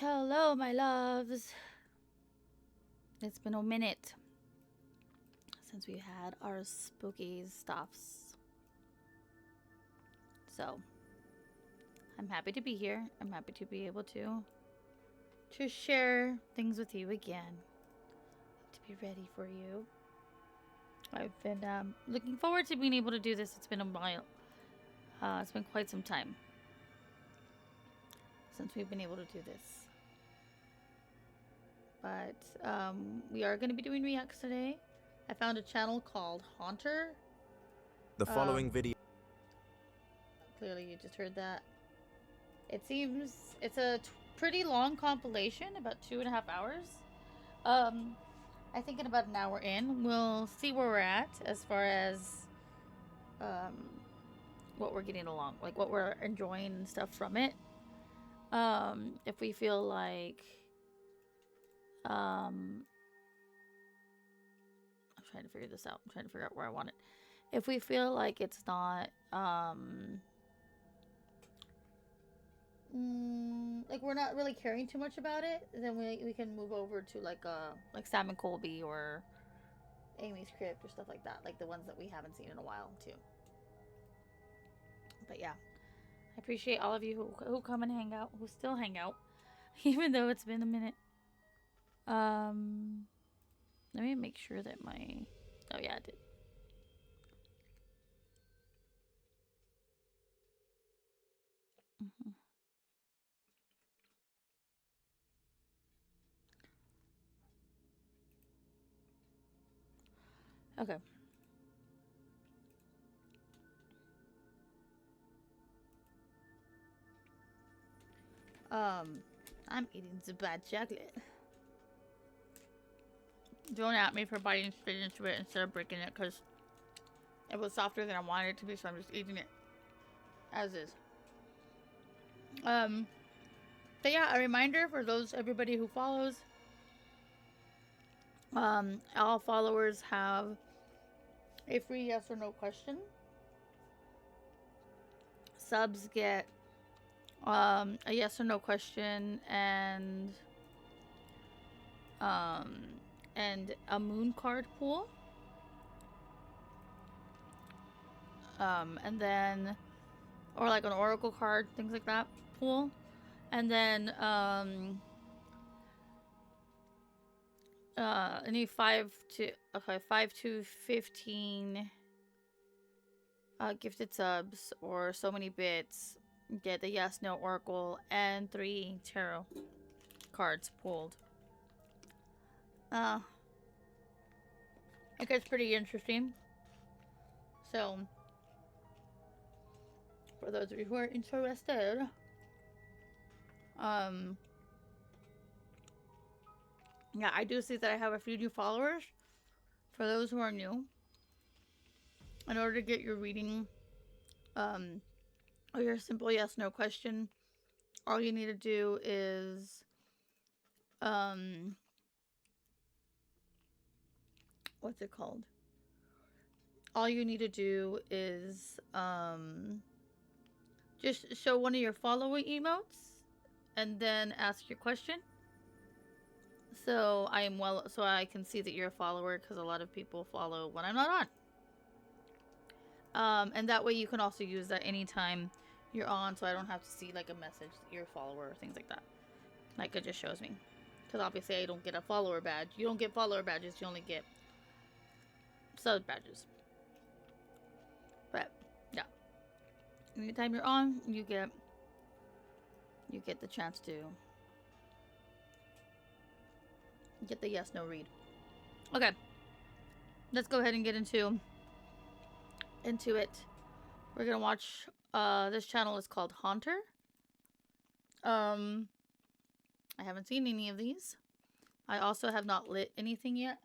Hello, my loves. It's been a minute since we had our spooky stuffs. So, I'm happy to be here. I'm happy to be able to share things with you again. To be ready for you. I've been looking forward to being able to do this. It's been a while. It's been quite some time since we've been able to do this. But we are going to be doing reacts today. I found a channel called Haunter. The following video. Clearly, you just heard that. It seems it's a pretty long compilation, about 2.5 hours. I think in about an hour in, we'll see where we're at as far as what we're getting along, like what we're enjoying and stuff from it. If we feel like I'm trying to figure this out. I'm trying to figure out where I want it. If we feel like it's not like we're not really caring too much about it, then we can move over to like Sam and Colby or Amy's Crypt or stuff like that, like the ones that we haven't seen in a while too. But yeah, I appreciate all of you who come and hang out, who still hang out, even though it's been a minute. Let me make sure that oh yeah, I did. Mm-hmm. Okay. I'm eating the bad chocolate. Don't at me for biting straight into it instead of breaking it, because it was softer than I wanted it to be, so I'm just eating it as is. But yeah, a reminder for everybody who follows. All followers have a free yes or no question. Subs get a yes or no question and a moon card pool. And then or like an oracle card, things like that pool. And then any 5 to 15 gifted subs or so many bits get the yes no oracle and 3 tarot cards pulled. It gets pretty interesting. So for those of you who are interested, yeah, I do see that I have a few new followers. For those who are new, in order to get your reading or your simple yes no question, all you need to do is what's it called? All you need to do is just show one of your following emotes and then ask your question. So I can see that you're a follower, because a lot of people follow when I'm not on. And that way you can also use that anytime you're on, so I don't have to see like a message that you're a follower or things like that. Like, it just shows me. Because obviously I don't get a follower badge. You don't get follower badges, you only get sub badges. But yeah, anytime you're on, you get the chance to get the yes no read. Okay, let's go ahead and get into it. We're gonna watch this channel is called Haunter. I haven't seen any of these. I also have not lit anything yet.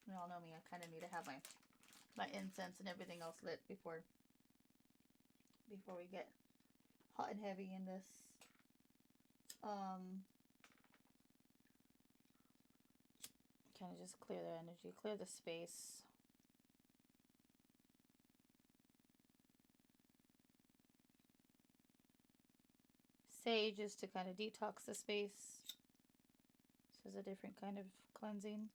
You all know me, I kind of need to have my incense and everything else lit before we get hot and heavy in this. Kind of just clear the energy, clear the space. sage is to kind of detox the space. This is a different kind of cleansing.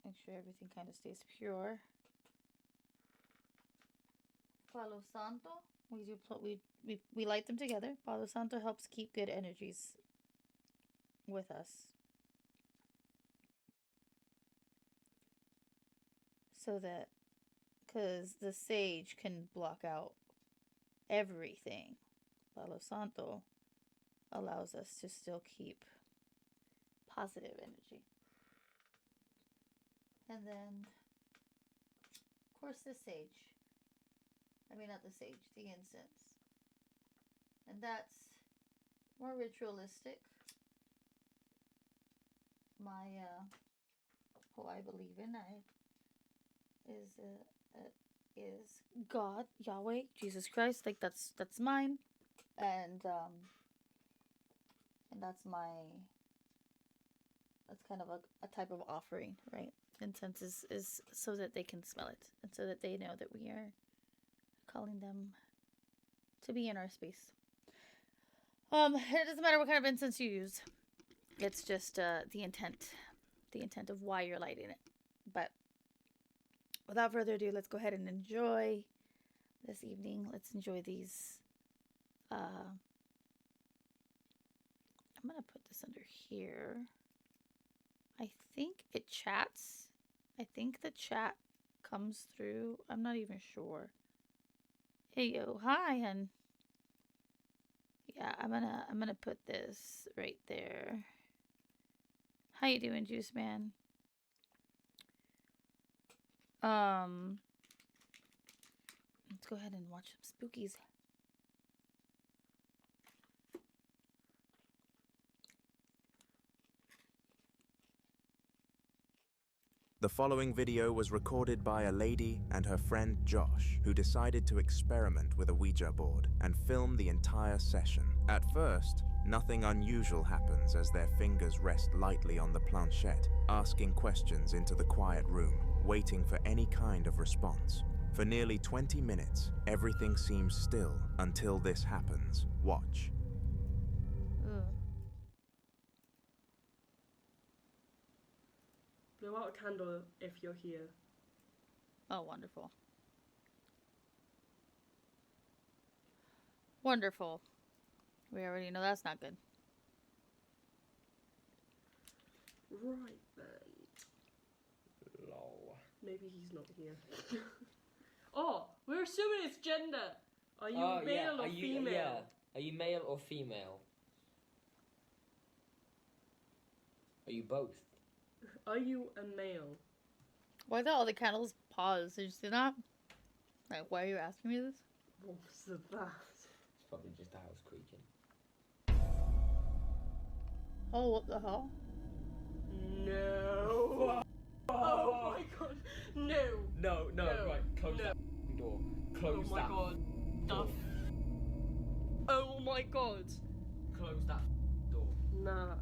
Make sure everything kind of stays pure. Palo Santo, we light them together. Palo Santo helps keep good energies with us. So that, because the sage can block out everything. Palo Santo allows us to still keep positive energy. And then, of course, the sage. I mean, not the sage, the incense. And that's more ritualistic. My, who I believe in, is God, Yahweh, Jesus Christ. Like that's mine, and that's kind of a type of offering, right? Incense is so that they can smell it, and so that they know that we are calling them to be in our space. It doesn't matter what kind of incense you use. It's just the intent of why you're lighting it. But without further ado, let's go ahead and enjoy this evening. Let's enjoy these. I'm gonna put this under here. I think it chats. I think the chat comes through. I'm not even sure. Hey yo, hi, and yeah, I'm gonna put this right there. How you doing, Juice Man? Let's go ahead and watch some spookies. The following video was recorded by a lady and her friend Josh, who decided to experiment with a Ouija board and film the entire session. At first, nothing unusual happens as their fingers rest lightly on the planchette, asking questions into the quiet room, waiting for any kind of response. For nearly 20 minutes, everything seems still until this happens. Watch. Blow out a candle if you're here. Oh, wonderful. Wonderful. We already know that's not good. Right then. Lol. Maybe he's not here. Oh, we're assuming it's gender. Are you male or female? Yeah. Are you male or female? Are you both? Are you a male? Why did all the candles pause? Did you see that? Like, why are you asking me this? What was that? It's probably just the house creaking. Oh, what the hell? No. Oh my god. No. No, right. Close that door. Close that. Oh my god. Oh my god. Close that door. Nah.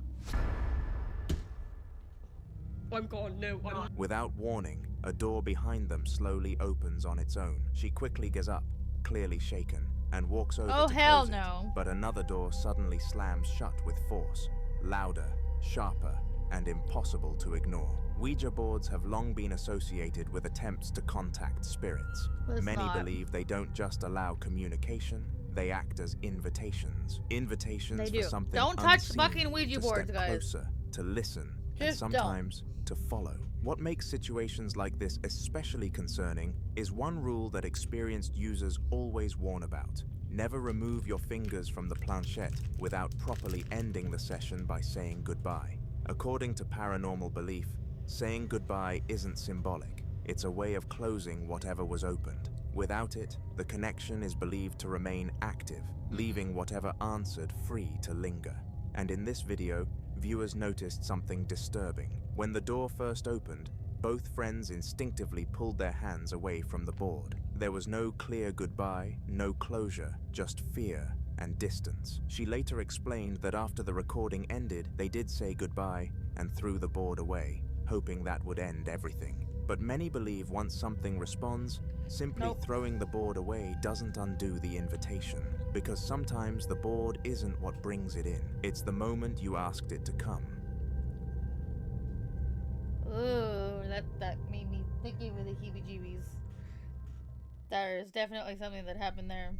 I'm gone. No, I'm not. Without warning, a door behind them slowly opens on its own. She quickly gets up, clearly shaken, and walks over Oh, to hell close it. no. But another door suddenly slams shut with force, louder, sharper, and impossible to ignore. Ouija boards have long been associated with attempts to contact spirits. It's Many not. believe they don't just allow communication, they act as invitations. Invitations They for do. something Don't touch unseen, fucking Ouija to boards, step guys. closer, to listen, and Just don't. sometimes to follow. What makes situations like this especially concerning is one rule that experienced users always warn about. Never remove your fingers from the planchette without properly ending the session by saying goodbye. According to paranormal belief, saying goodbye isn't symbolic. It's a way of closing whatever was opened. Without it, the connection is believed to remain active, leaving whatever answered free to linger. And in this video, viewers noticed something disturbing. When the door first opened, both friends instinctively pulled their hands away from the board. There was no clear goodbye, no closure, just fear and distance. She later explained that after the recording ended, they did say goodbye and threw the board away, hoping that would end everything. But many believe once something responds, simply Nope. throwing the board away doesn't undo the invitation, because sometimes the board isn't what brings it in. It's the moment you asked it to come. Ooh, that made me thinking with the heebie-jeebies. There's definitely something that happened there.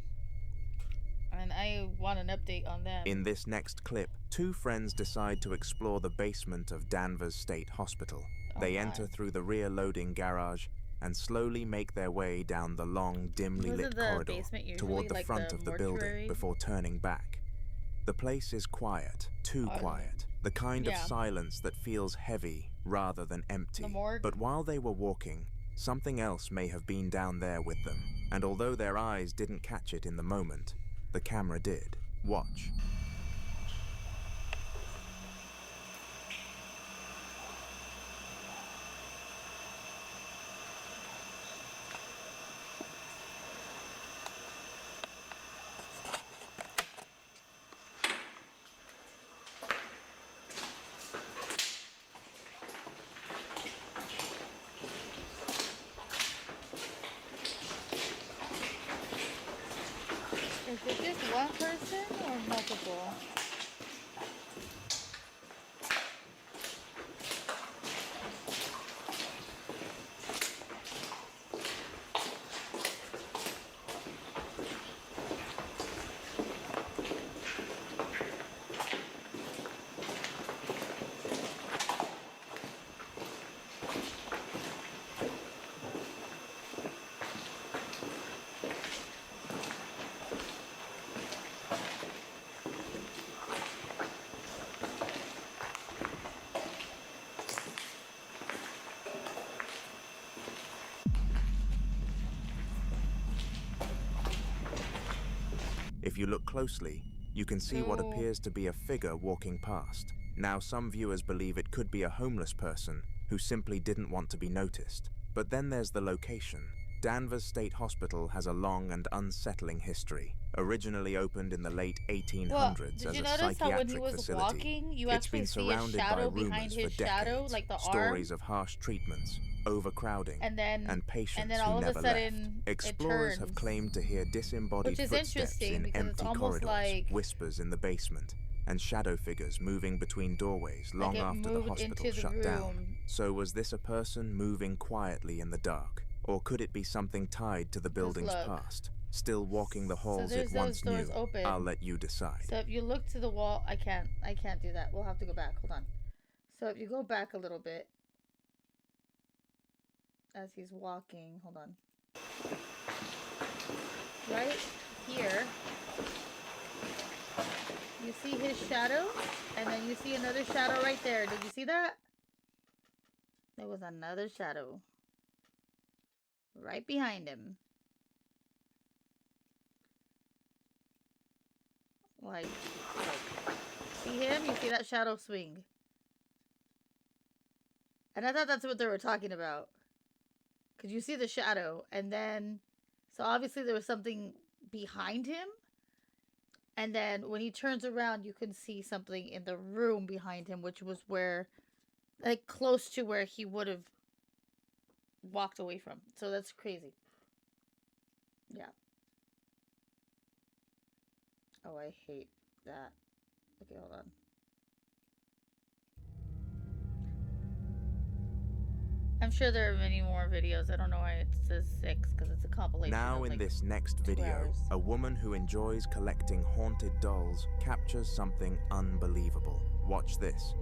And I want an update on them. In this next clip, two friends decide to explore the basement of Danvers State Hospital. They enter through the rear loading garage and slowly make their way down the long, dimly lit corridor toward the front of the building before turning back. The place is quiet, too quiet, the kind of silence that feels heavy rather than empty. But while they were walking, something else may have been down there with them, and although their eyes didn't catch it in the moment, the camera did. Watch. Is it just one person or multiple? If you look closely, you can see what appears to be a figure walking past. Now, some viewers believe it could be a homeless person who simply didn't want to be noticed. But then there's the location. Danvers State Hospital has a long and unsettling history. Originally opened in the late 1800s as a psychiatric facility, it's been surrounded by rumors for decades, stories of harsh treatments, overcrowding, and patients who never left. Explorers have claimed to hear disembodied footsteps in empty corridors, whispers in the basement, and shadow figures moving between doorways long after the hospital shut down. So was this a person moving quietly in the dark? Or could it be something tied to the building's past? Still walking the halls it once knew? I'll let you decide. So if you look to the wall, I can't do that. We'll have to go back. Hold on. So if you go back a little bit, as he's walking, hold on. Right here, you see his shadow, and then you see another shadow right there. Did you see that? There was another shadow right behind him. Like, see him? You see that shadow swing? And I thought that's what they were talking about. Because you see the shadow, and then, so obviously there was something behind him. And then when he turns around, you can see something in the room behind him, which was where, like, close to where he would have walked away from. So that's crazy. Yeah. Oh, I hate that. Okay, hold on. I'm sure there are many more videos. I don't know why it says 6, because it's a compilation. Now in this next video, a woman who enjoys collecting haunted dolls captures something unbelievable. Watch this.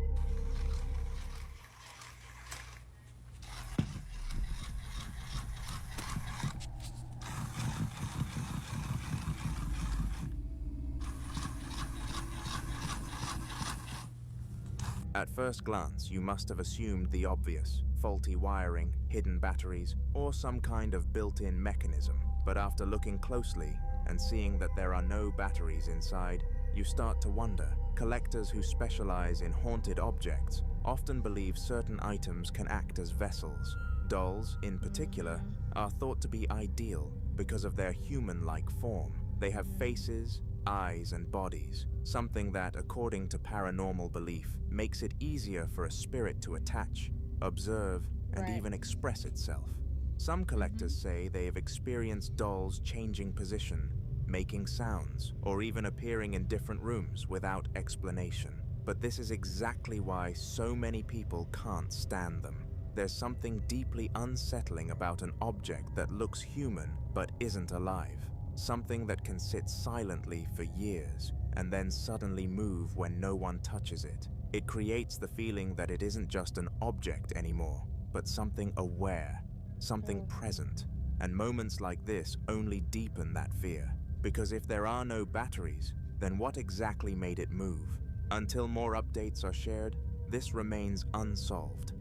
At first glance, you must have assumed the obvious: faulty wiring, hidden batteries, or some kind of built-in mechanism. But after looking closely and seeing that there are no batteries inside, you start to wonder. Collectors who specialize in haunted objects often believe certain items can act as vessels. Dolls, in particular, are thought to be ideal because of their human-like form. They have faces, eyes, and bodies, something that, according to paranormal belief, makes it easier for a spirit to attach, observe, and Right. even express itself. Some collectors say they have experienced dolls changing position, making sounds, or even appearing in different rooms without explanation. But this is exactly why so many people can't stand them. There's something deeply unsettling about an object that looks human but isn't alive. Something that can sit silently for years and then suddenly move when no one touches it. It creates the feeling that it isn't just an object anymore, but something aware, something present. And moments like this only deepen that fear. Because if there are no batteries, then what exactly made it move? Until more updates are shared, this remains unsolved.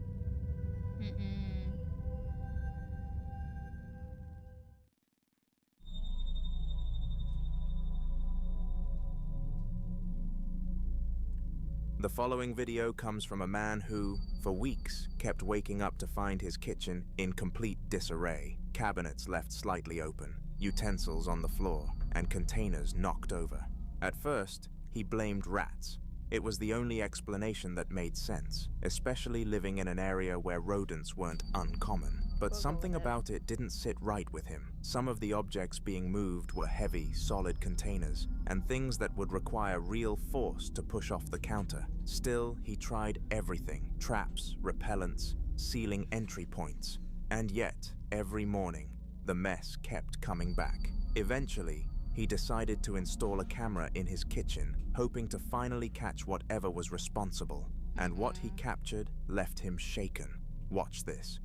The following video comes from a man who, for weeks, kept waking up to find his kitchen in complete disarray. Cabinets left slightly open, utensils on the floor, and containers knocked over. At first, he blamed rats. It was the only explanation that made sense, especially living in an area where rodents weren't uncommon. But something about it didn't sit right with him. Some of the objects being moved were heavy, solid containers, and things that would require real force to push off the counter. Still, he tried everything: traps, repellents, sealing entry points. And yet, every morning, the mess kept coming back. Eventually, he decided to install a camera in his kitchen, hoping to finally catch whatever was responsible. And what he captured left him shaken. Watch this.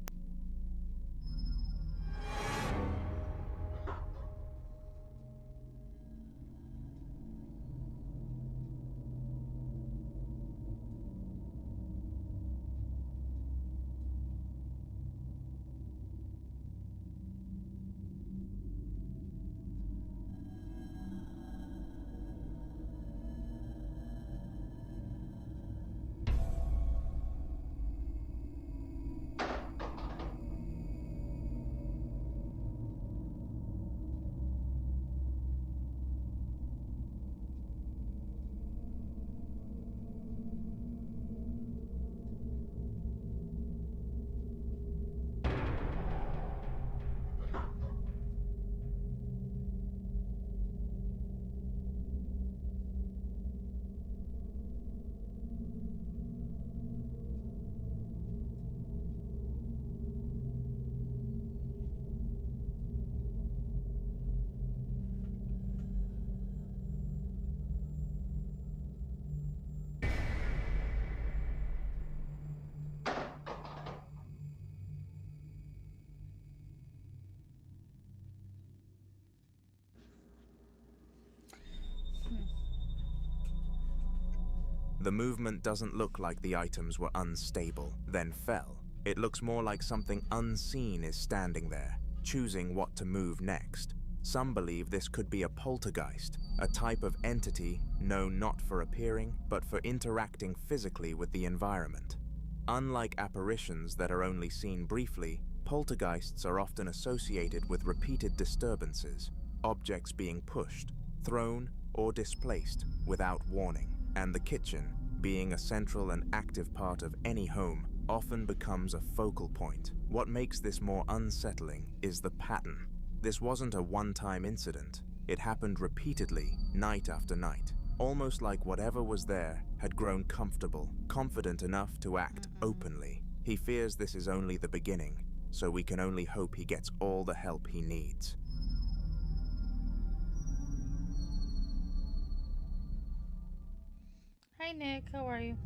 The movement doesn't look like the items were unstable, then fell. It looks more like something unseen is standing there, choosing what to move next. Some believe this could be a poltergeist, a type of entity known not for appearing, but for interacting physically with the environment. Unlike apparitions that are only seen briefly, poltergeists are often associated with repeated disturbances, objects being pushed, thrown, or displaced without warning. And the kitchen, being a central and active part of any home, often becomes a focal point. What makes this more unsettling is the pattern. This wasn't a one-time incident. It happened repeatedly, night after night, almost like whatever was there had grown comfortable, confident enough to act openly. He fears this is only the beginning, so we can only hope he gets all the help he needs. Hi Nick, how are you?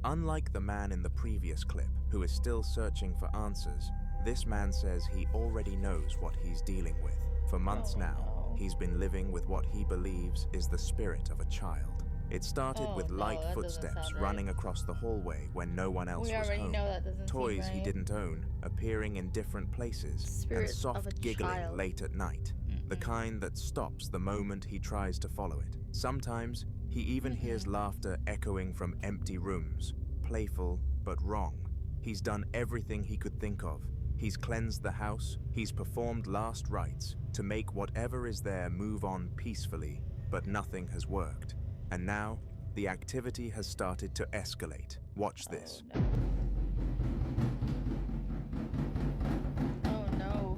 Unlike the man in the previous clip, who is still searching for answers, this man says he already knows what he's dealing with. For months now, he's been living with what he believes is the spirit of a child. It started with light footsteps running across the hallway when no one else was home. Toys he didn't own appearing in different places, and soft giggling late at night. The kind that stops the moment he tries to follow it. Sometimes, he even hears laughter echoing from empty rooms, playful but wrong. He's done everything he could think of. He's cleansed the house, he's performed last rites to make whatever is there move on peacefully, but nothing has worked. And now, the activity has started to escalate. Watch this. Oh no.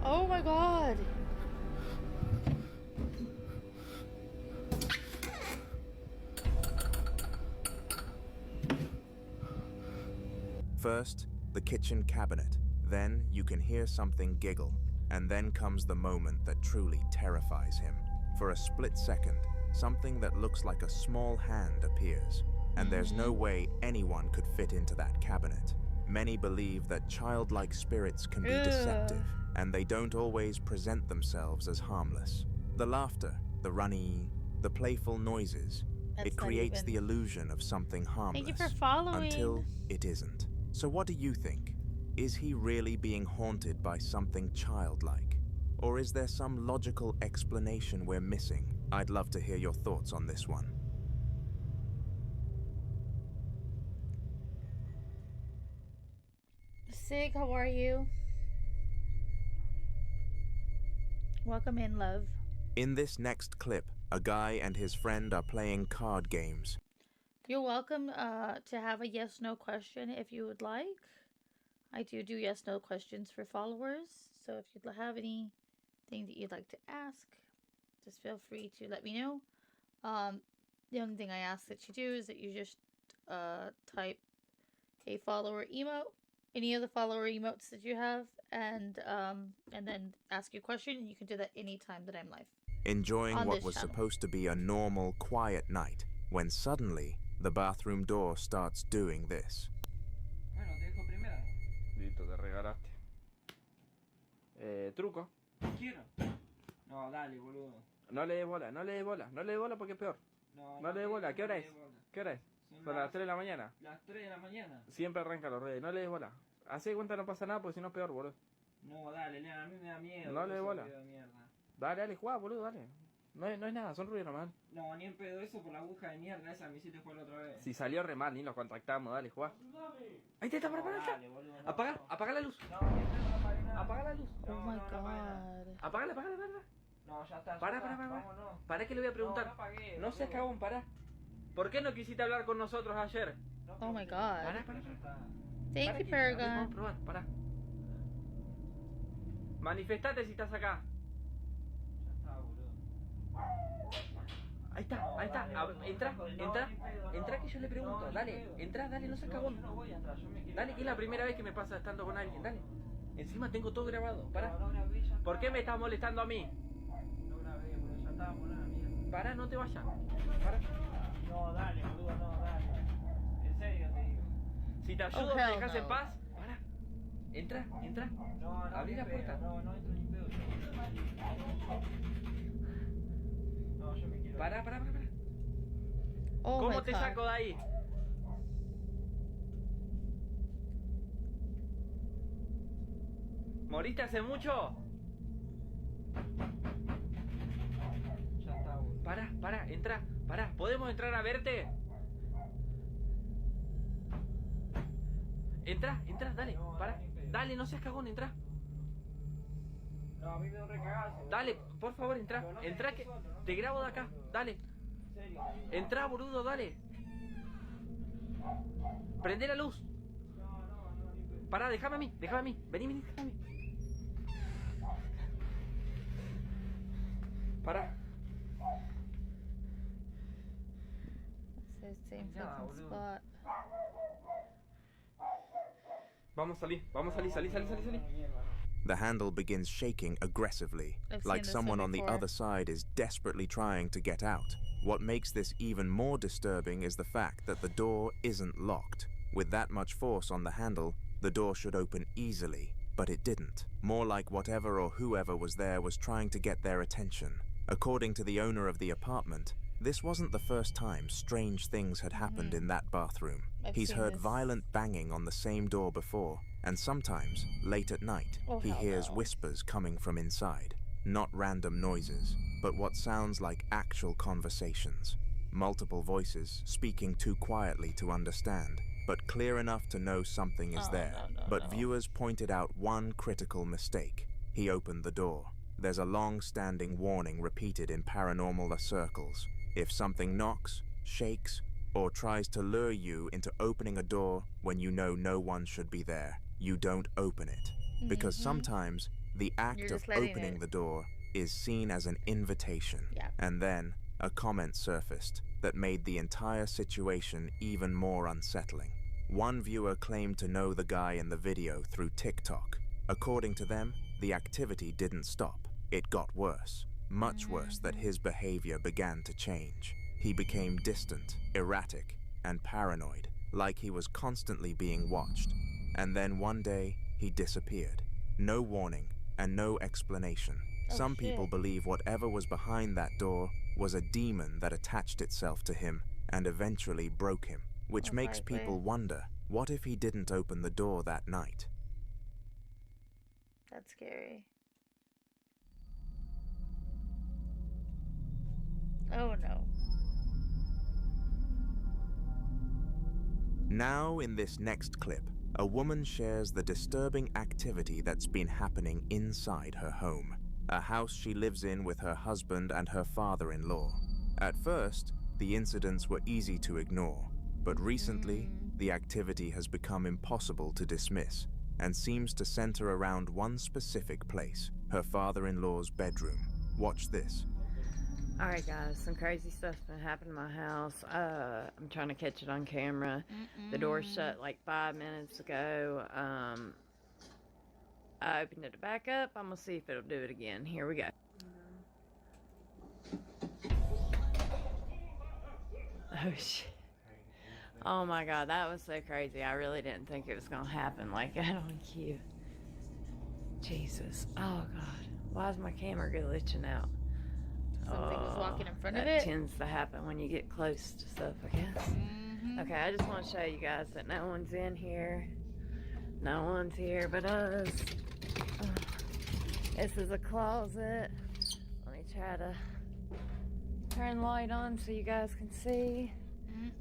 Oh my god. First, the kitchen cabinet. Then you can hear something giggle. And then comes the moment that truly terrifies him. For a split second, something that looks like a small hand appears. And there's no way anyone could fit into that cabinet. Many believe that childlike spirits can be deceptive, and they don't always present themselves as harmless. The laughter, the running, the playful noises, it creates the illusion of something harmless. Thank you for following. Until it isn't. So what do you think? Is he really being haunted by something childlike? Or is there some logical explanation we're missing? I'd love to hear your thoughts on this one. Sig, how are you? Welcome in, love. In this next clip, a guy and his friend are playing card games. You're welcome to have a yes-no question if you would like. I do yes-no questions for followers, so if you'd have anything that you'd like to ask, just feel free to let me know. The only thing I ask that you do is that you just type a follower emote, any of the follower emotes that you have, and then ask your question, and you can do that anytime that I'm live. Enjoying On what this was channel. supposed to be a normal, quiet night, when suddenly the bathroom door starts doing this. Bueno, te dejo primero. Listo, te regalaste. Truco. Quiero. No, dale, boludo. No le des bola, no le des bola, no le des bola porque es peor. No le des bola, ¿qué hora es? ¿Qué hora es? Son las 3 de la mañana. Las 3 de la mañana. Siempre arranca los redes, no le des bola. Hace cuenta no pasa nada porque si no es peor, boludo. No, dale, Lean, a mí me da miedo. No le des bola. De mierda. Dale, dale, juega, boludo, dale. No es nada, son ruidos nomás. No, ni en pedo eso por la aguja de mierda esa me hiciste jugar otra vez. Si salió re mal, ni nos contactamos, dale, juega. Ahí te está, para, Dale, boludo, no, Apaga, no. apaga la luz. No, ni en pedo no apagué nada. Apaga la luz. Oh my no apagué nada. god. Apágala, apágala, apágala. No, ya está. Para. Para que le voy a preguntar. No apagué. No seas cagón, para. ¿Por qué no quisiste hablar con nosotros ayer? Oh my god. Para. Thank you, Vamos a Paragon. probar, para. Manifestate si estás acá. Ya está, boludo. Ahí está. Entra que yo le pregunto. Dale, entra, dale, no seas cagón. Yo no voy a entrar, yo me quiero. Dale, que es la primera vez que me pasa estando con alguien, dale. Encima tengo todo grabado, para. No grabé, ya está. ¿Por qué me estás molestando a mí? No grabé, boludo, ya está, boludo, mierda. Para, no te vayas. Para. No, dale, boludo, no, dale. En serio te digo. Si te ayudo, Oh, me hell dejas no. en paz. Para. Entra. No, Abrí ni la pedo, puerta. No, no entro ni pedo yo. No, yo me quiero. Para. Oh ¿Cómo my te god. saco de ahí? ¿Moriste hace mucho? Ya está, boludo. Para, entra. ¿Podemos entrar a verte? Entra, dale. No, Para. ni pedo. Dale, no seas cagón, entra. No, a mí me da un recagazo. boludo. Dale, por favor, entra. Pero no me Entra dejes que solo, no te me grabo de dejes acá. solo. Dale. En serio. Entra, boludo, dale. Prende la luz. No, ni pedo. Pará, déjame a mí. Vení, déjame a mí. Pará. It's the same Ya, fucking boludo. spot. Vamos a salir. Salí. Mierda, no. The handle begins shaking aggressively, I've like seen this someone one on the before. other side is desperately trying to get out. What makes this even more disturbing is the fact that the door isn't locked. With that much force on the handle, the door should open easily, but it didn't. More like whatever or whoever was there was trying to get their attention. According to the owner of the apartment, this wasn't the first time strange things had happened in that bathroom. I've He's seen heard this. violent banging on the same door before, and sometimes, late at night, Oh, he hell hears no. whispers coming from inside. Not random noises, but what sounds like actual conversations. multiple voices speaking too quietly to understand, but clear enough to know something is there. But viewers pointed out one critical mistake. He opened the door. There's a long-standing warning repeated in paranormal circles. If something knocks, shakes, or tries to lure you into opening a door when you know no one should be there, you don't open it. Because sometimes the act of opening the door is seen as an invitation. And then a comment surfaced that made the entire situation even more unsettling. One viewer claimed to know the guy in the video through TikTok. According to them, the activity didn't stop. It got worse. Much worse that his behavior began to change. He became distant, erratic, and paranoid, like he was constantly being watched. And then one day, he disappeared. No warning and no explanation. Some people believe whatever was behind that door was a demon that attached itself to him and eventually broke him, which makes people wonder, what if he didn't open the door that night? That's scary. Oh no. Now, in this next clip, a woman shares the disturbing activity that's been happening inside her home, a house she lives in with her husband and her father-in-law. At first, the incidents were easy to ignore, but recently, the activity has become impossible to dismiss and seems to center around one specific place, her father-in-law's bedroom. Watch this. Alright guys, some crazy stuff's been happening in my house. I'm trying to catch it on camera. The door shut like 5 minutes ago. I opened it back up. I'm gonna see if it'll do it again. Here we go. Oh shit. Oh my god, that was so crazy. I really didn't think it was gonna happen like that on cue. Jesus. Oh god. Why is my camera glitching out? Something was walking in front of that it. tends to happen when you get close to stuff, I guess. Okay, I just want to show you guys that no one's in here. No one's here but us. This is a closet. Let me try to turn the light on so you guys can see.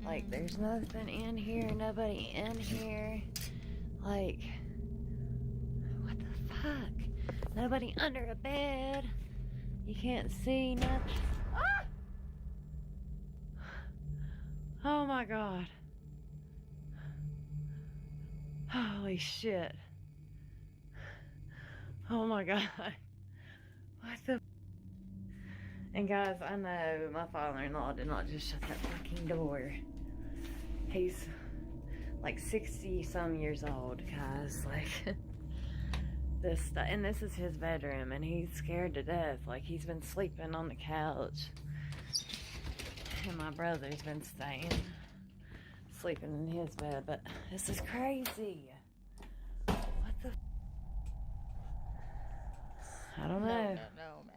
Like, there's nothing in here, nobody in here. Like, what the fuck? Nobody under a bed. You can't see nothing. Ah! Oh my god. Holy shit. Oh my god. What the? And guys, I know my father-in-law did not just shut that fucking door. He's like 60 some years old, guys. Like, this stuff, and this is his bedroom, and he's scared to death. Like, he's been sleeping on the couch, and my brother's been sleeping in his bed. But this is crazy. What the? I don't know. No, man.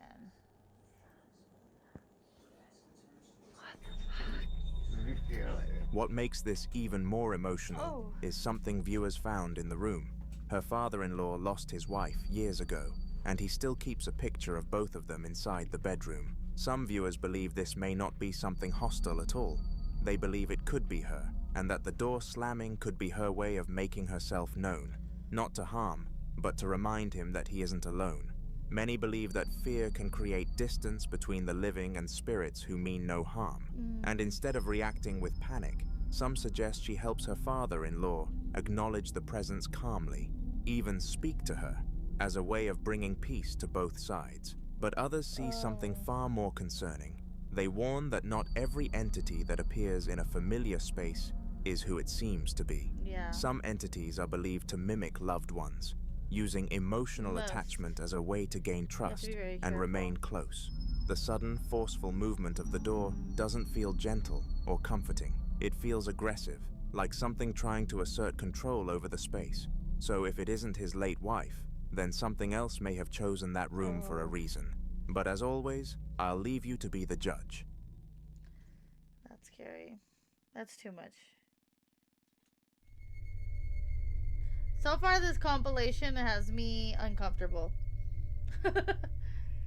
What makes this even more emotional is something viewers found in the room. Her father-in-law lost his wife years ago, and he still keeps a picture of both of them inside the bedroom. Some viewers believe this may not be something hostile at all. They believe it could be her, and that the door slamming could be her way of making herself known, not to harm, but to remind him that he isn't alone. Many believe that fear can create distance between the living and spirits who mean no harm, and instead of reacting with panic, some suggest she helps her father-in-law acknowledge the presence calmly, even speak to her, as a way of bringing peace to both sides. But others see something far more concerning. They warn that not every entity that appears in a familiar space is who it seems to be. Some entities are believed to mimic loved ones, using emotional attachment as a way to gain trust and remain close. The sudden, forceful movement of the door doesn't feel gentle or comforting. It feels aggressive, like something trying to assert control over the space. So if it isn't his late wife, then something else may have chosen that room for a reason. But as always, I'll leave you to be the judge. That's scary. That's too much. So far, this compilation has me uncomfortable.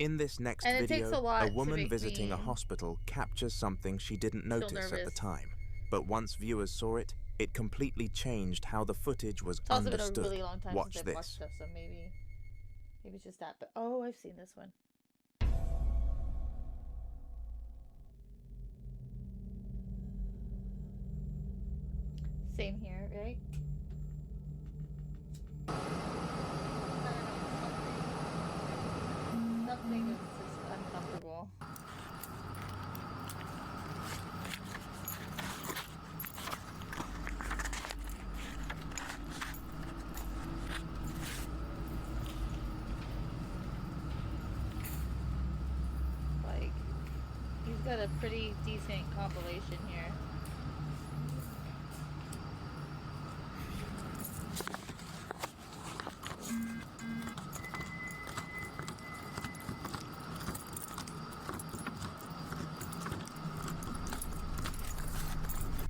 In this next And it takes video, a lot a to woman make visiting a me hospital captures something she didn't feel notice at the nervous. time. But once viewers saw it, it completely changed how the footage was It's also understood. been a really long time Watch since I've this. watched stuff, so maybe it's just that. But oh, I've seen this one. Same here, right? Something is just uncomfortable. Like, he's got a pretty decent compilation here.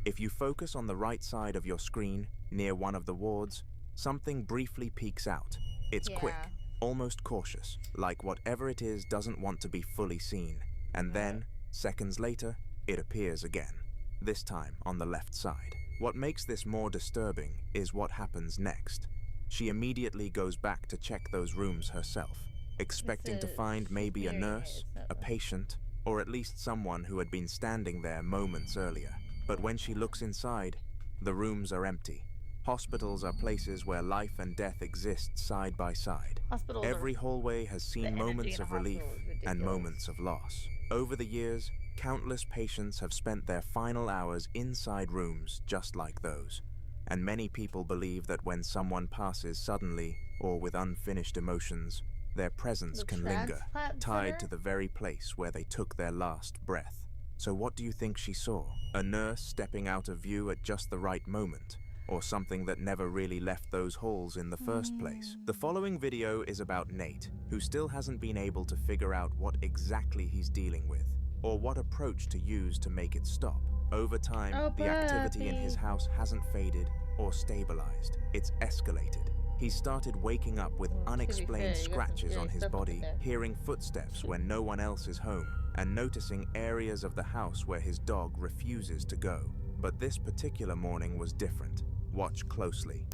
If you focus on the right side of your screen, near one of the wards, something briefly peeks out. It's quick, almost cautious, like whatever it is doesn't want to be fully seen. And then, seconds later, it appears again, this time on the left side. What makes this more disturbing is what happens next. She immediately goes back to check those rooms herself, expecting to find maybe a nurse, a patient, or at least someone who had been standing there moments earlier. But when she looks inside, the rooms are empty. Hospitals are places where life and death exist side by side. Every hallway has seen moments of relief and moments of loss. Over the years, countless patients have spent their final hours inside rooms just like those. And many people believe that when someone passes suddenly or with unfinished emotions, their presence can linger, tied to the very place where they took their last breath. So what do you think she saw? A nurse stepping out of view at just the right moment? Or something that never really left those halls in the first place? The following video is about Nate, who still hasn't been able to figure out what exactly he's dealing with, or what approach to use to make it stop. Over time, the activity in his house hasn't faded or stabilized. It's escalated. He's started waking up with unexplained scratches on his body, hearing footsteps when no one else is home, and noticing areas of the house where his dog refuses to go. But this particular morning was different. Watch closely.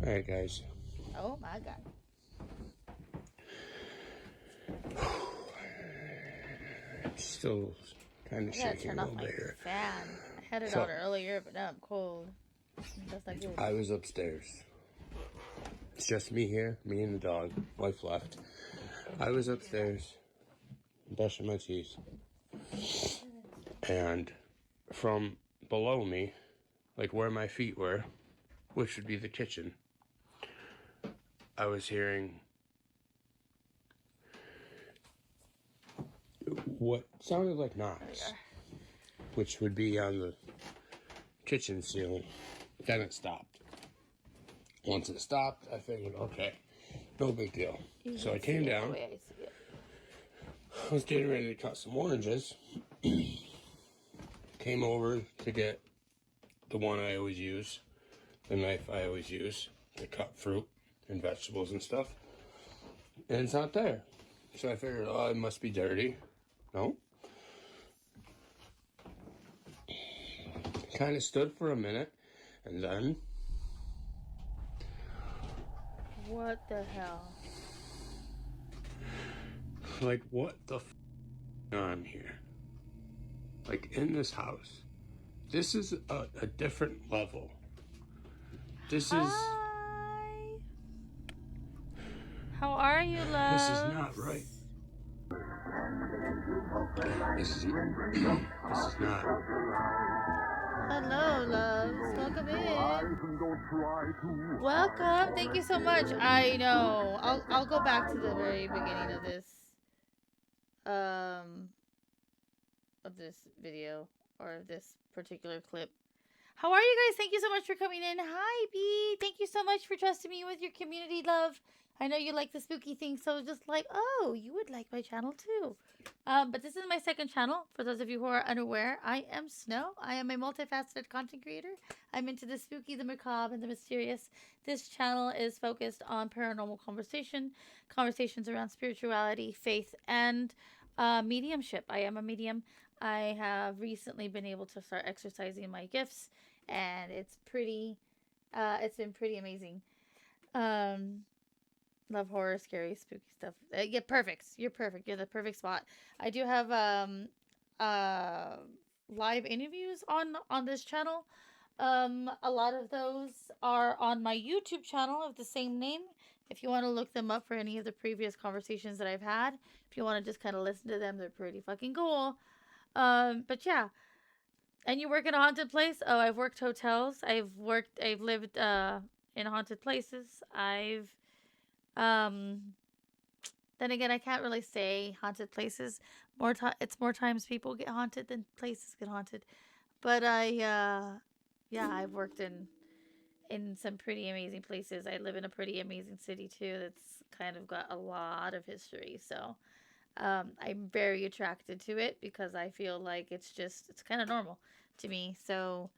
All right, guys. Oh my God. Still kind of shaking a little bit here. Fan. I had it out earlier, but now I'm cold. That's not good. I was upstairs. It's just me here, me and the dog. Wife left. I was upstairs, brushing my teeth. And from below me, like where my feet were, which would be the kitchen, I was hearing what sounded like knocks, which would be on the kitchen ceiling. Then it stopped. Once it stopped, I figured, okay, no big deal. So I came down. I was getting ready to cut some oranges. Came over to get the one I always use, the knife I always use to cut fruit and vegetables and stuff. And it's not there. So I figured, oh, it must be dirty. No. Kind of stood for a minute, and then... What the hell? Like, what the f*** on here? Like, in this house. This is a different level. This is... How are you, love? This is not right. This is not. Hello, loves. Welcome in. Welcome. Thank you so much. I know. I'll go back to the very beginning of this video or this particular clip. How are you guys? Thank you so much for coming in. Hi, B. Thank you so much for trusting me with your community love. I know you like the spooky thing, so just like, oh, you would like my channel too. But this is my second channel. For those of you who are unaware, I am Snow. I am a multifaceted content creator. I'm into the spooky, the macabre, and the mysterious. This channel is focused on paranormal conversations around spirituality, faith, and mediumship. I am a medium. I have recently been able to start exercising my gifts, and it's been pretty amazing. Love horror, scary, spooky stuff. Yeah, perfect. You're perfect. You're the perfect spot. I do have live interviews on this channel. A lot of those are on my YouTube channel of the same name. If you want to look them up for any of the previous conversations that I've had, if you want to just kind of listen to them, they're pretty fucking cool. But yeah. And you work in a haunted place? Oh, I've worked hotels. I've lived in haunted places. Then again, I can't really say haunted places. It's more times people get haunted than places get haunted. But I've worked in some pretty amazing places. I live in a pretty amazing city too. That's kind of got a lot of history. So I'm very attracted to it because I feel like it's kind of normal to me. So,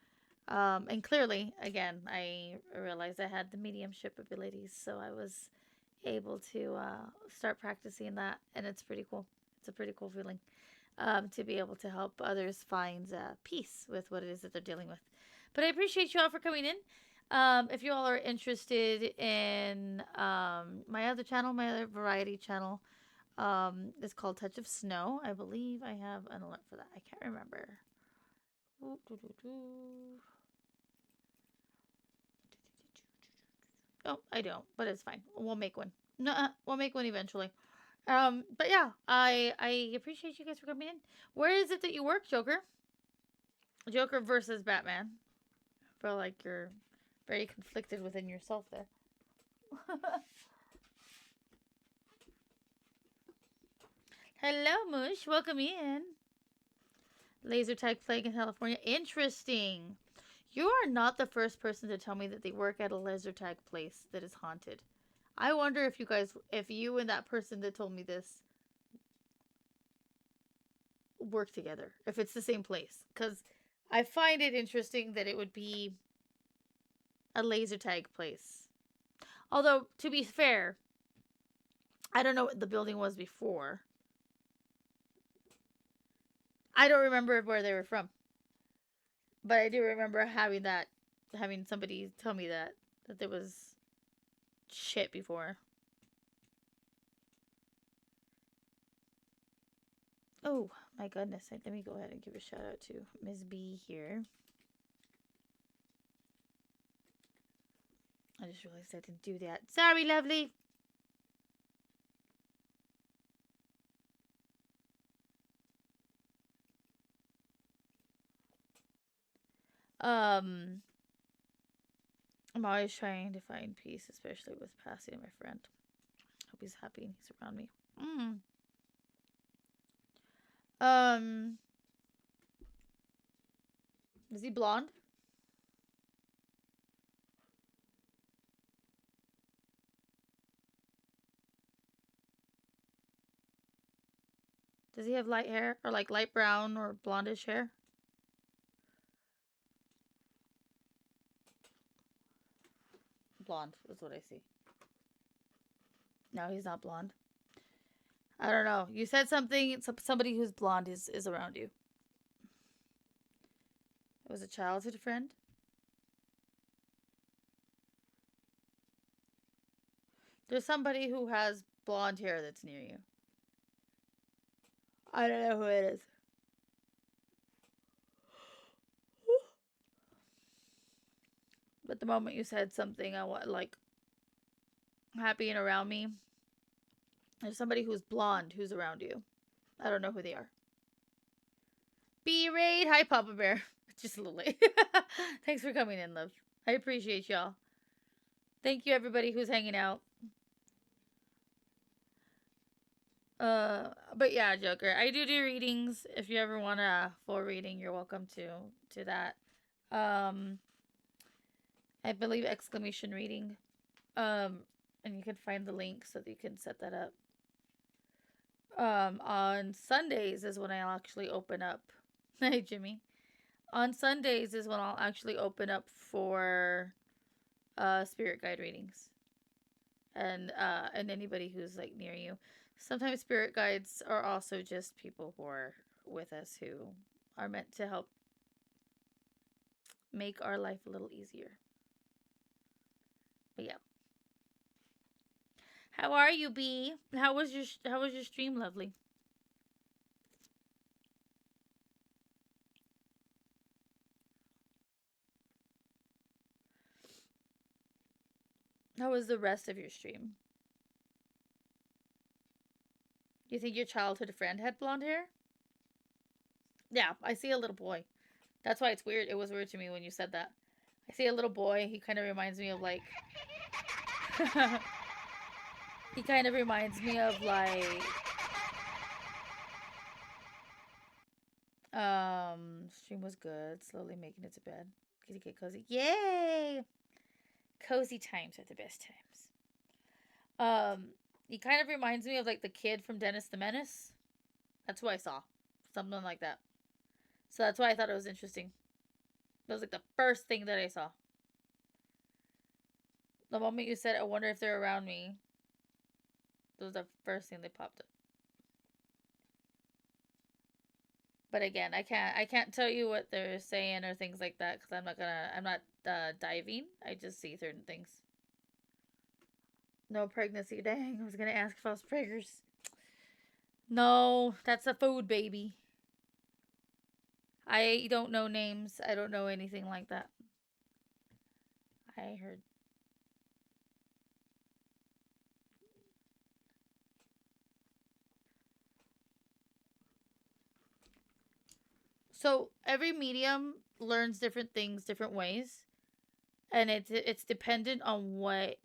and clearly, again, I realized I had the mediumship abilities, so I was able to start practicing that, and it's pretty cool. It's a pretty cool feeling to be able to help others find peace with what it is that they're dealing with. But I appreciate you all for coming in. If you all are interested in my other channel, my other variety channel, it's called Touch of Snow. I believe I have an alert for that. I can't remember. Oh, I don't, but it's fine. We'll make one. No, we'll make one eventually. But yeah, I appreciate you guys for coming in. Where is it that you work, Joker? Joker versus Batman. I feel like you're very conflicted within yourself there. Hello, Mush. Welcome in. Laser tag plague in California. Interesting. You are not the first person to tell me that they work at a laser tag place that is haunted. I wonder if you and that person that told me this work together. If it's the same place. Because I find it interesting that it would be a laser tag place. Although, to be fair, I don't know what the building was before. I don't remember where they were from. But I do remember having somebody tell me that there was shit before. Oh, my goodness. Let me go ahead and give a shout out to Ms. B here. I just realized I didn't do that. Sorry, lovely. I'm always trying to find peace, especially with passing my friend. Hope he's happy and he's around me. Is he blonde? Does he have light hair or like light brown or blondish hair? Blonde is what I see. No, he's not blonde. I don't know. You said something. Somebody who's blonde is around you. It was a childhood friend. There's somebody who has blonde hair that's near you. I don't know who it is. But the moment you said something, I want like happy and around me. There's somebody who's blonde who's around you. I don't know who they are. B-Raid. Hi, Papa Bear. Just a little late. Thanks for coming in, love. I appreciate y'all. Thank you, everybody who's hanging out. But yeah, Joker. I do readings. If you ever want a full reading, you're welcome to that. I believe exclamation reading. And you can find the link so that you can set that up. On Sundays is when I'll actually open up. Hey, Jimmy. On Sundays is when I'll actually open up for spirit guide readings. And anybody who's like near you. Sometimes spirit guides are also just people who are with us who are meant to help make our life a little easier. But yeah. How are you, B? How was your stream, lovely? How was the rest of your stream? You think your childhood friend had blonde hair? Yeah, I see a little boy. That's why it's weird. It was weird to me when you said that. I see a little boy. He kind of reminds me of like... he kind of reminds me of like... Stream was good. Slowly making it to bed. Kitty get cozy. Yay! Cozy times are the best times. He kind of reminds me of like the kid from Dennis the Menace. That's who I saw. Something like that. So that's why I thought it was interesting. That was like the first thing that I saw. The moment you said, I wonder if they're around me. That was the first thing that popped up. But again, I can't tell you what they're saying or things like that because I'm not diving. I just see certain things. No pregnancy. Dang, I was gonna ask if I was preggers. No, that's a food baby. I don't know names. I don't know anything like that. I heard. So every medium learns different things different ways, and it's dependent on what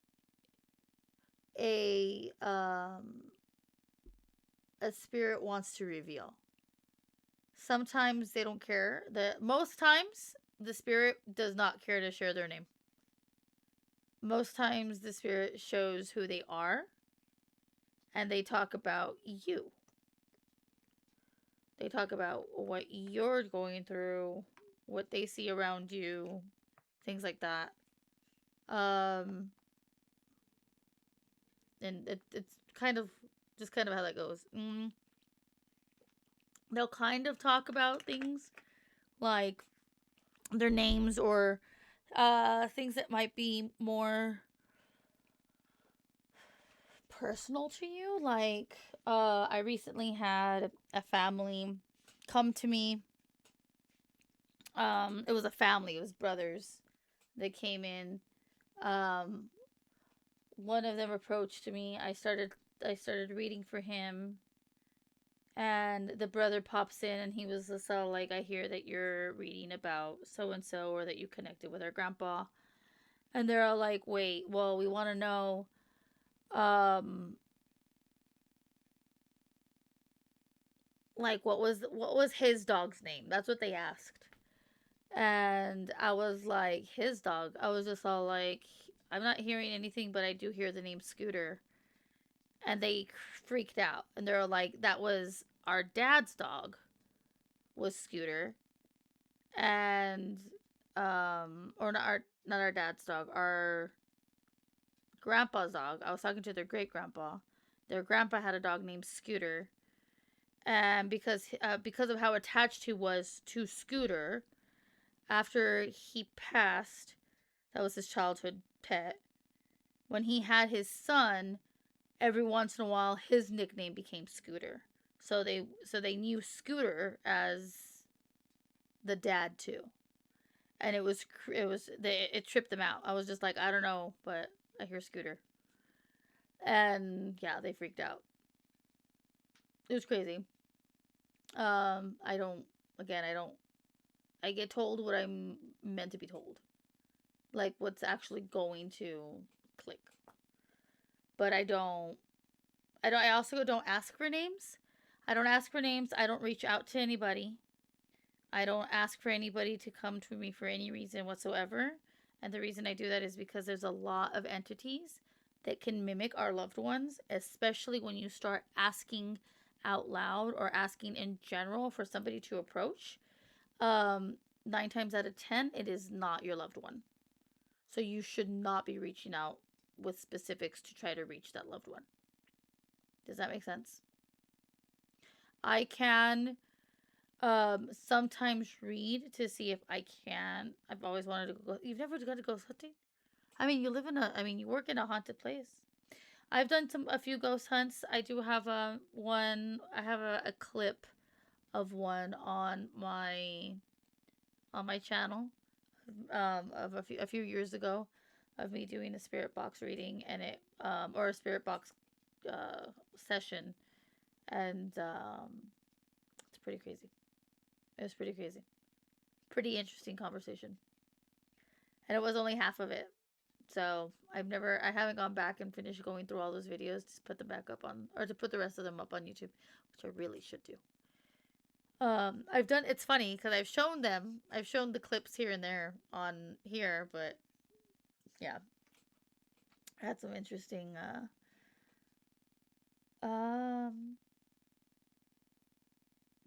a spirit wants to reveal. Sometimes they don't care. Most times the spirit does not care to share their name. Most times the spirit shows who they are, and they talk about you. They talk about what you're going through, what they see around you, things like that. And it's kind of how that goes. They'll kind of talk about things like their names or things that might be more personal to you. Like I recently had a family come to me. It was a family. It was brothers. They came in. One of them approached me. I started reading for him. And the brother pops in and he was just all like, I hear that you're reading about so-and-so or that you connected with our grandpa. And they're all like, wait, well, we want to know, like, what was his dog's name? That's what they asked. And I was like, his dog? I was just all like, I'm not hearing anything, but I do hear the name Scooter. And they freaked out. And they're like, that was our dad's dog, was Scooter. And, or not our dad's dog, our grandpa's dog. I was talking to their great-grandpa. Their grandpa had a dog named Scooter. And because of how attached he was to Scooter, after he passed, that was his childhood pet, when he had his son, every once in a while, his nickname became Scooter. So they knew Scooter as the dad too, and it tripped them out. I was just like, I don't know, but I hear Scooter, and yeah, they freaked out. It was crazy. I get told what I'm meant to be told, like what's actually going to click, but I also don't ask for names. I don't ask for names. I don't reach out to anybody. I don't ask for anybody to come to me for any reason whatsoever. And the reason I do that is because there's a lot of entities that can mimic our loved ones, especially when you start asking out loud or asking in general for somebody to approach. 9 times out of 10, it is not your loved one. So you should not be reaching out with specifics to try to reach that loved one. Does that make sense? I can sometimes read to see if I can. I've always wanted to go. You've never got to go hunting? I mean, you work in a haunted place. I've done a few ghost hunts. I do have a clip of one on my channel of a few years ago of me doing a spirit box reading, and it or a spirit box session, and it's pretty crazy. It was pretty crazy. Pretty interesting conversation. And it was only half of it. So I haven't gone back and finished going through all those videos to put them back up on, or to put the rest of them up on YouTube, which I really should do. It's funny because I've shown the clips here and there on here, but yeah, I had some interesting,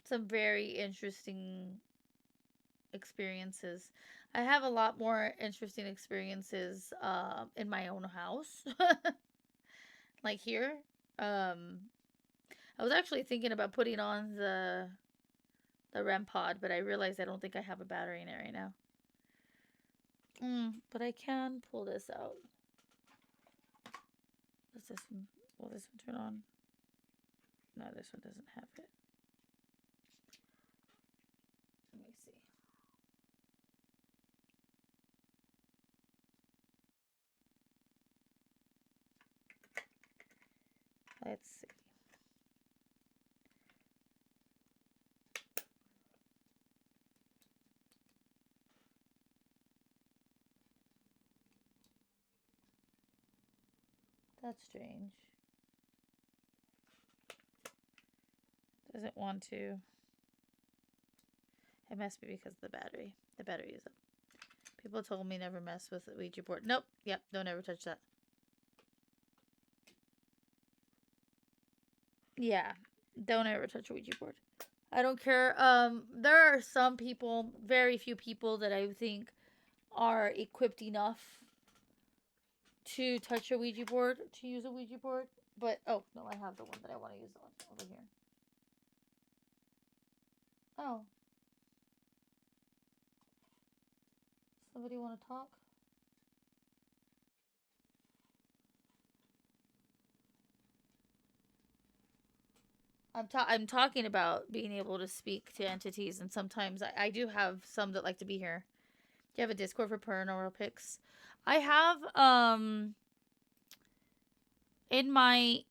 some very interesting experiences. I have a lot more interesting experiences in my own house. Like here. I was actually thinking about putting on the REM pod, but I realized I don't think I have a battery in it right now. But I can pull this out. What's this one? Will this one turn on? No, this one doesn't have it. Let me see. Let's see. That's strange. Doesn't want to. It must be because of the battery. The battery is up. People told me never mess with the Ouija board. Nope. Yep. Don't ever touch that. Yeah. Don't ever touch a Ouija board. I don't care. There are some people, very few people that I think are equipped enough to touch a Ouija board, to use a Ouija board. But, oh, no, I have the one that I want to use over here. Oh. Somebody want to talk? I'm talking about being able to speak to entities, and sometimes I do have some that like to be here. Do you have a Discord for paranormal pics? I have in my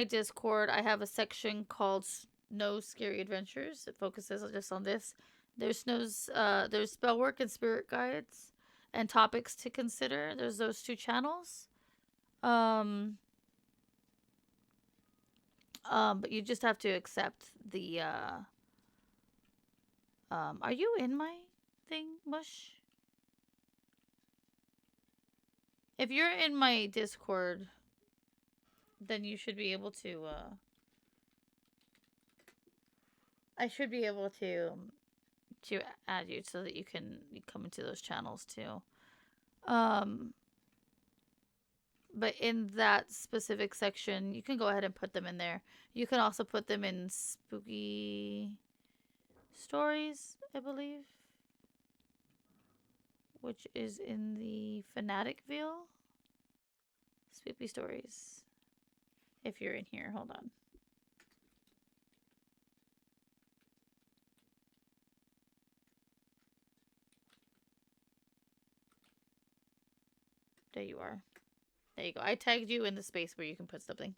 Discord I have a section called No Scary Adventures. It focuses just on this. There's there's spell work and spirit guides and topics to consider. There's those two channels. But you just have to accept the are you in my thing, Mush? If you're in my Discord, then you should be able to I should be able to add you so that you can come into those channels too. But in that specific section, you can go ahead and put them in there. You can also put them in spooky stories, I believe, which is in the Fanaticville. Spooky stories. If you're in here, hold on. There you are. There you go. I tagged you in the space where you can put something.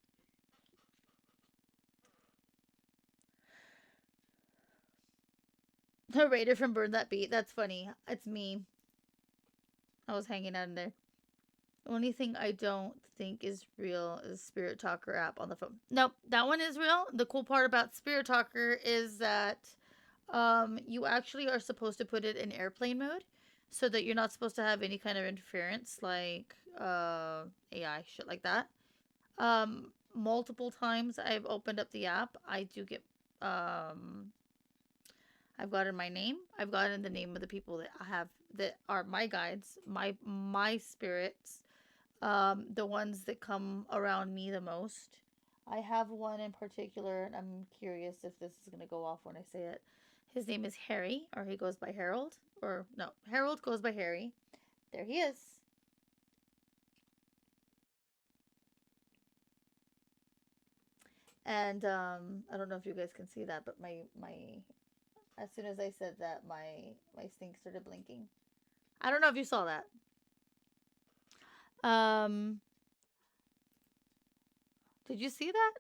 The Raider from Burn That Beat. That's funny. It's me. I was hanging out in there. The only thing I don't think is real is Spirit Talker app on the phone. Nope, that one is real. The cool part about Spirit Talker is that You actually are supposed to put it in airplane mode so that you're not supposed to have any kind of interference like AI shit like that. Multiple times I've opened up the app, I do get I've gotten my name. I've gotten the name of the people that I have that are my guides, my spirits, the ones that come around me the most. I have one in particular, and I'm curious if this is gonna go off when I say it. His name is Harry, or he goes by Harold, or no, Harold goes by Harry. There he is. And I don't know if you guys can see that, but my as soon as I said that, my stink started blinking. I don't know if you saw that. Did you see that?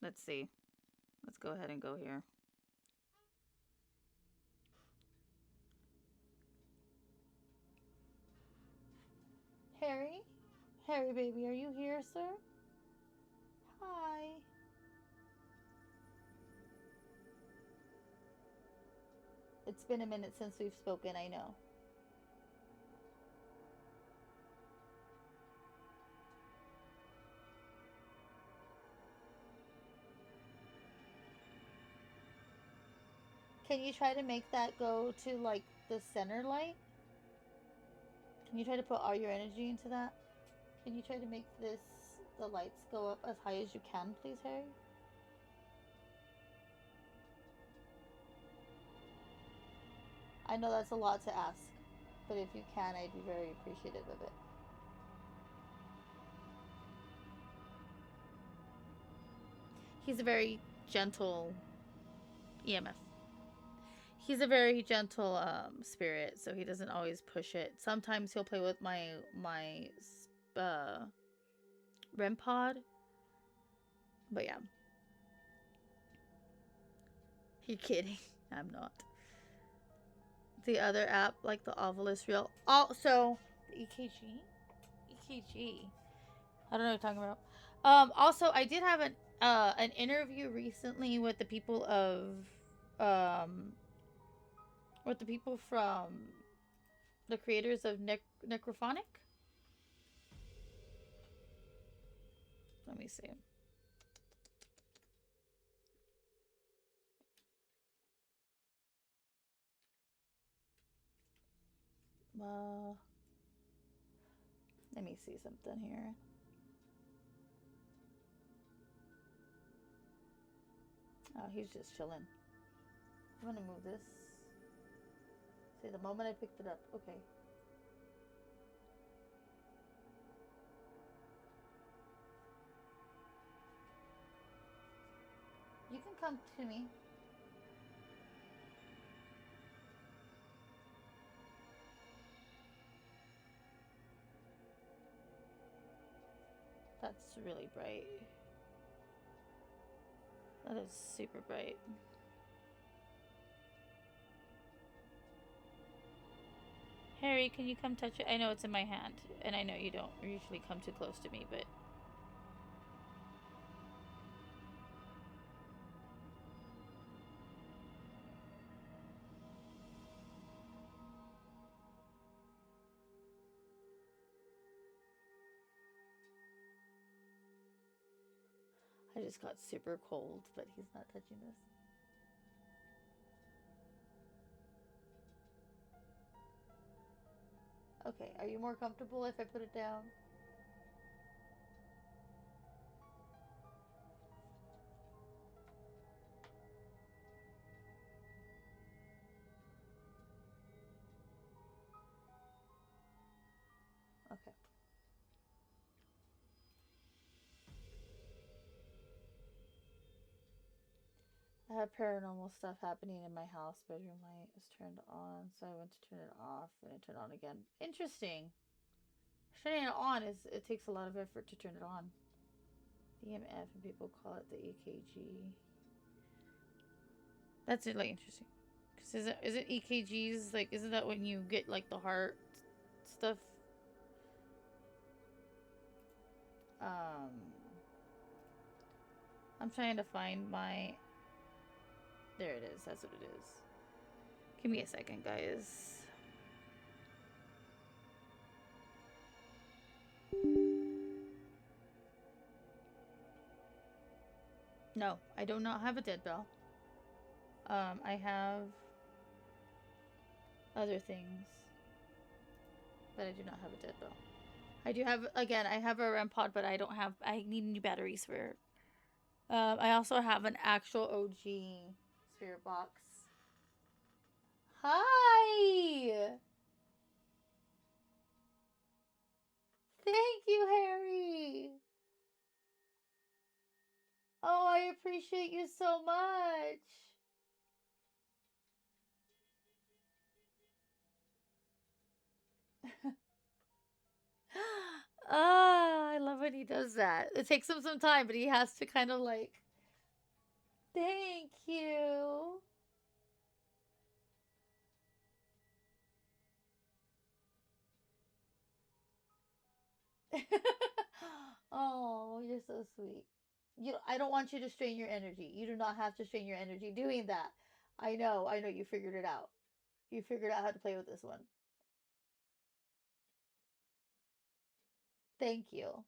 Let's see. Let's go ahead and go here. Harry? Harry, baby, are you here, sir? Hi. It's been a minute since we've spoken, I know. Can you try to make that go to, like, the center light? Can you try to put all your energy into that? Can you try to make the lights go up as high as you can, please, Harry? I know that's a lot to ask, but if you can, I'd be very appreciative of it. He's a very gentle EMF. He's a very gentle spirit, so he doesn't always push it. Sometimes he'll play with my REM pod, but yeah. You're kidding. I'm not. The other app, like the Ovilus Real. Also, the EKG. EKG. I don't know what you're talking about. Also, I did have an interview recently with the people of with the people from the creators of Necrophonic. Let me see. Let me see something here. Oh, he's just chilling. I'm gonna move this. See, the moment I picked it up. Okay. You can come to me. That's really bright. That is super bright. Harry, can you come touch it? I know it's in my hand, and I know you don't usually come too close to me, but... I just got super cold, but he's not touching this. Okay, are you more comfortable if I put it down? Okay. I have paranormal stuff happening in my house. Bedroom light is turned on, so I went to turn it off, and it turned on again. Interesting. Turning it on it takes a lot of effort to turn it on. The EMF, and people call it the EKG. That's really interesting. Cause is it EKGs, like, isn't that when you get like the heart stuff? I'm trying to find my... There it is. That's what it is. Give me a second, guys. No, I do not have a dead bell. I have other things, but I do not have a dead bell. I do have, again, I have a REM pod, but I don't have, I need new batteries for, I also have an actual OG spirit box. Hi! Thank you, Harry! Oh, I appreciate you so much! Ah, I love when he does that. It takes him some time, but he has to kind of like, thank you. Oh, you're so sweet. I don't want you to strain your energy. You do not have to strain your energy doing that. I know you figured it out. You figured out how to play with this one. Thank you.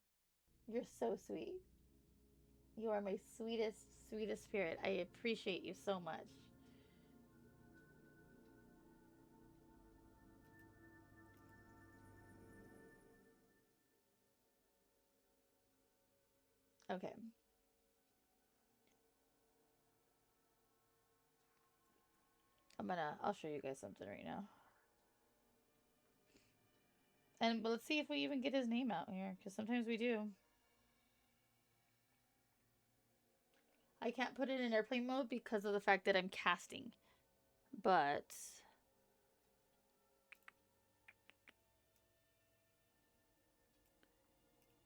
You're so sweet. You are my sweetest, sweetest spirit. I appreciate you so much. Okay. I'll show you guys something right now. And let's see if we even get his name out here, because sometimes we do. I can't put it in airplane mode because of the fact that I'm casting. But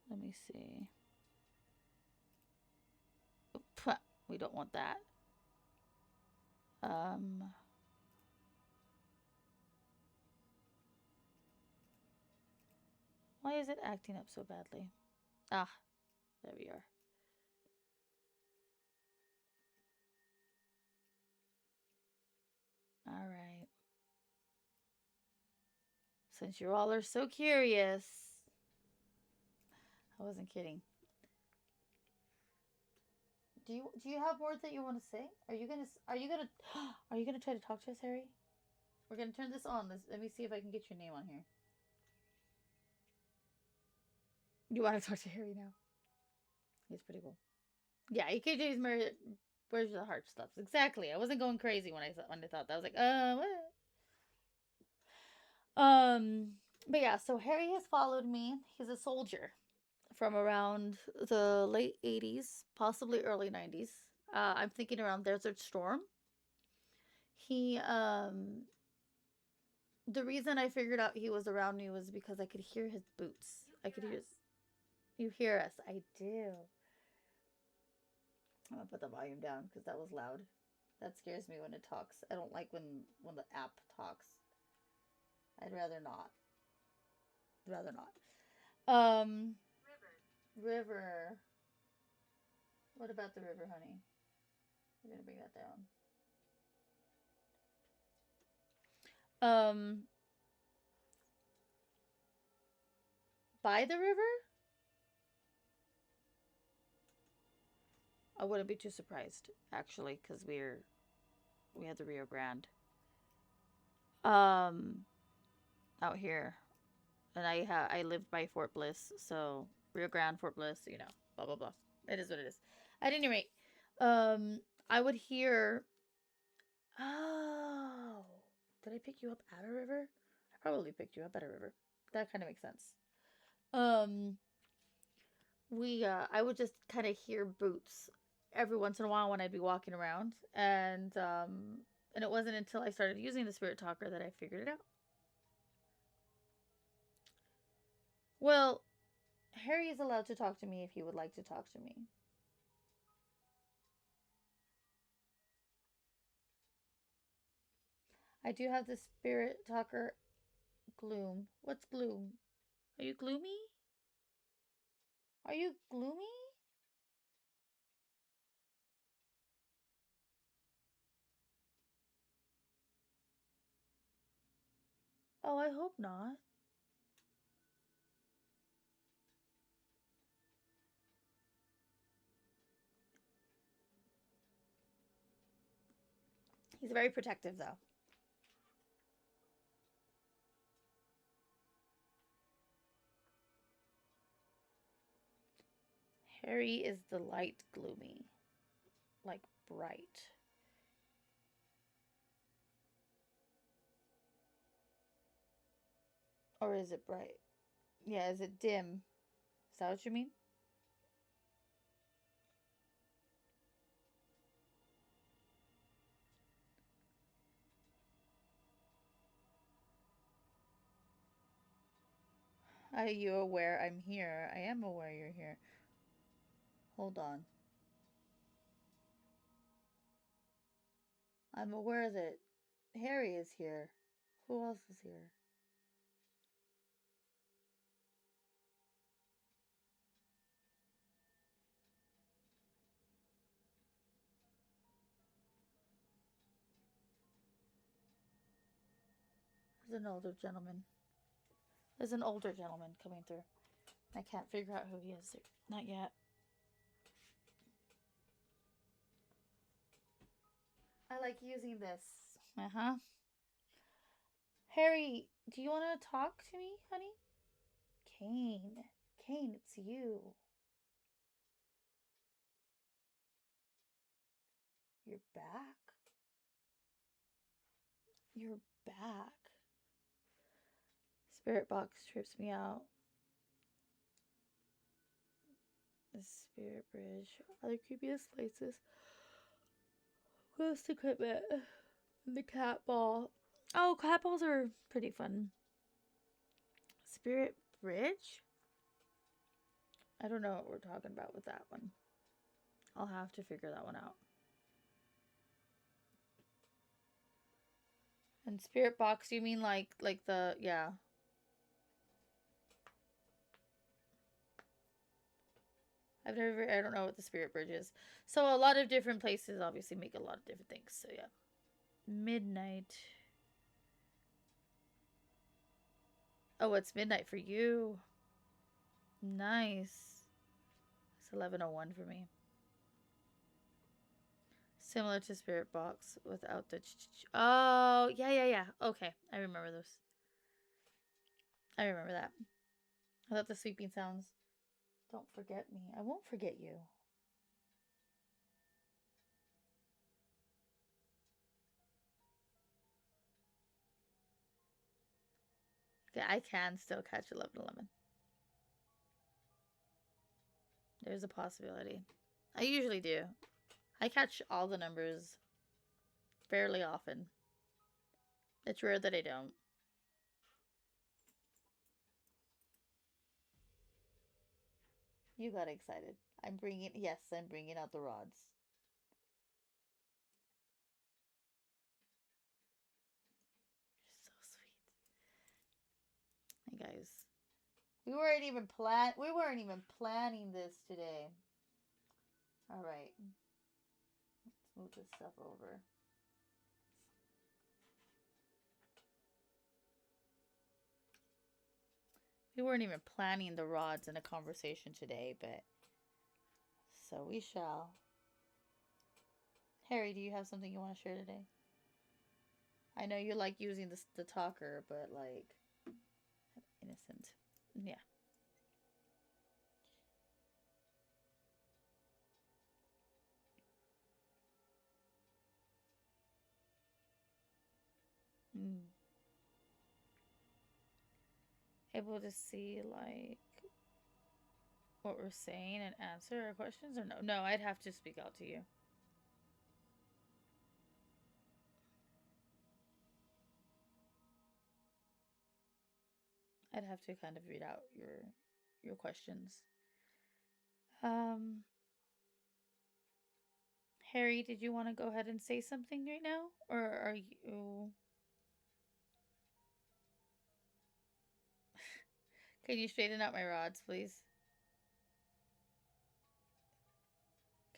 let me see. Oop, we don't want that. Why is it acting up so badly? Ah, there we are. All right. Since you all are so curious, I wasn't kidding. Do you have words that you want to say? Are you gonna try to talk to us, Harry? We're gonna turn this on. Let me see if I can get your name on here. You want to talk to Harry now? He's pretty cool. Yeah, EKJ's where's the heart stuff? Exactly. I wasn't going crazy when I thought that. I was like, what? But yeah, so Harry has followed me. He's a soldier from around the late 80s, possibly early 90s. I'm thinking around Desert Storm. He the reason I figured out he was around me was because I could hear his boots. I could hear his. You hear us. I do. I'm gonna put the volume down because that was loud. That scares me when it talks. I don't like when the app talks. I'd rather not. Rather not. River. What about the river, honey? We're gonna bring that down. By the river? I wouldn't be too surprised, actually, because we had the Rio Grande. Out here. And I lived by Fort Bliss, so Rio Grande, Fort Bliss, blah blah blah. It is what it is. At any rate, I would hear. Oh, did I pick you up at a river? I probably picked you up at a river. That kind of makes sense. I would just kind of hear boots every once in a while when I'd be walking around, and it wasn't until I started using the Spirit Talker that I figured it out. Well, Harry is allowed to talk to me if he would like to talk to me. I do have the Spirit Talker Gloom. What's Gloom? Are you gloomy? Are you gloomy? Oh, I hope not. He's very protective, though. Harry is the light gloomy. Like bright. Or is it bright? Yeah, is it dim? Is that what you mean? Are you aware I'm here? I am aware you're here. Hold on. I'm aware that Harry is here. Who else is here? There's an older gentleman. There's an older gentleman coming through. I can't figure out who he is. Not yet. I like using this. Uh-huh. Harry, do you want to talk to me, honey? Kane. Kane, it's you. You're back. You're back. Spirit box trips me out. The spirit bridge. Other creepiest places. Ghost equipment. And the cat ball. Oh, cat balls are pretty fun. Spirit bridge? I don't know what we're talking about with that one. I'll have to figure that one out. And spirit box, you mean like the, yeah. I don't know what the spirit bridge is. So a lot of different places obviously make a lot of different things. So yeah. Midnight. Oh, it's midnight for you. Nice. It's 11:01 for me. Similar to spirit box without the oh, yeah. Okay, I remember those. I remember that. I thought the sweeping sounds. Don't forget me. I won't forget you. Okay, I can still catch 11:11. There's a possibility. I usually do. I catch all the numbers fairly often. It's rare that I don't. You got excited. I'm bringing out the rods. You're so sweet. Hey guys. We weren't even planning this today. All right. Let's move this stuff over. We weren't even planning the rods in a conversation today, but so we shall. Harry, do you have something you want to share today? I know you like using the talker, but like innocent. Yeah. Mm. Able to see like what we're saying and answer our questions or no? No, I'd have to speak out to you. I'd have to kind of read out your questions. Harry, did you want to go ahead and say something right now? Or are you... Can you straighten out my rods, please?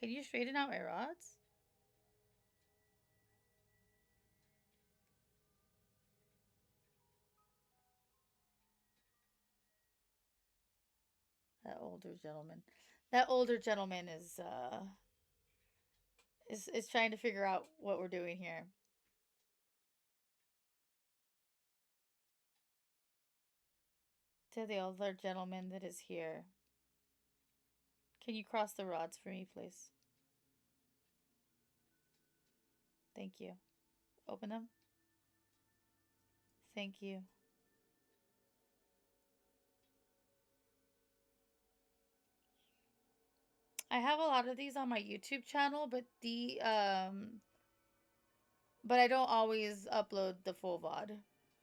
Can you straighten out my rods? older gentleman. That older gentleman is trying to figure out what we're doing here. To the older gentleman that is here. Can you cross the rods for me, please? Thank you. Open them. Thank you. I have a lot of these on my YouTube channel, but but I don't always upload the full VOD.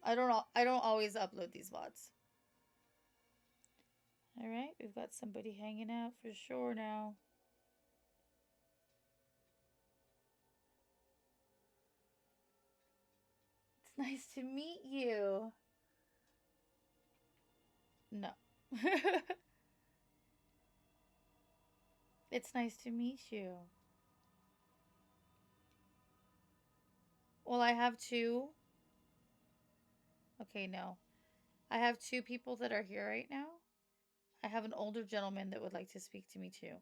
I don't always upload these VODs. All right, we've got somebody hanging out for sure now. It's nice to meet you. No. It's nice to meet you. Well, I have two. Okay, no. I have two people that are here right now. I have an older gentleman that would like to speak to me too.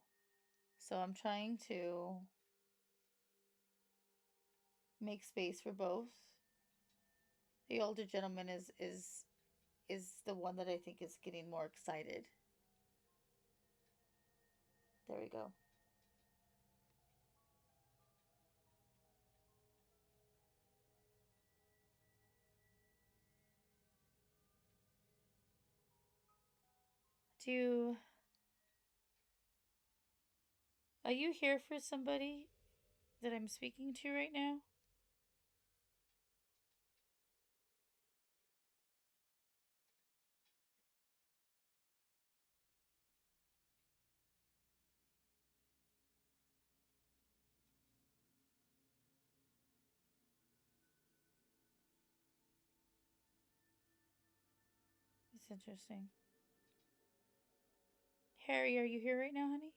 So I'm trying to make space for both. The older gentleman is the one that I think is getting more excited. There we go. Are you here for somebody that I'm speaking to right now? It's interesting. Harry, are you here right now, honey?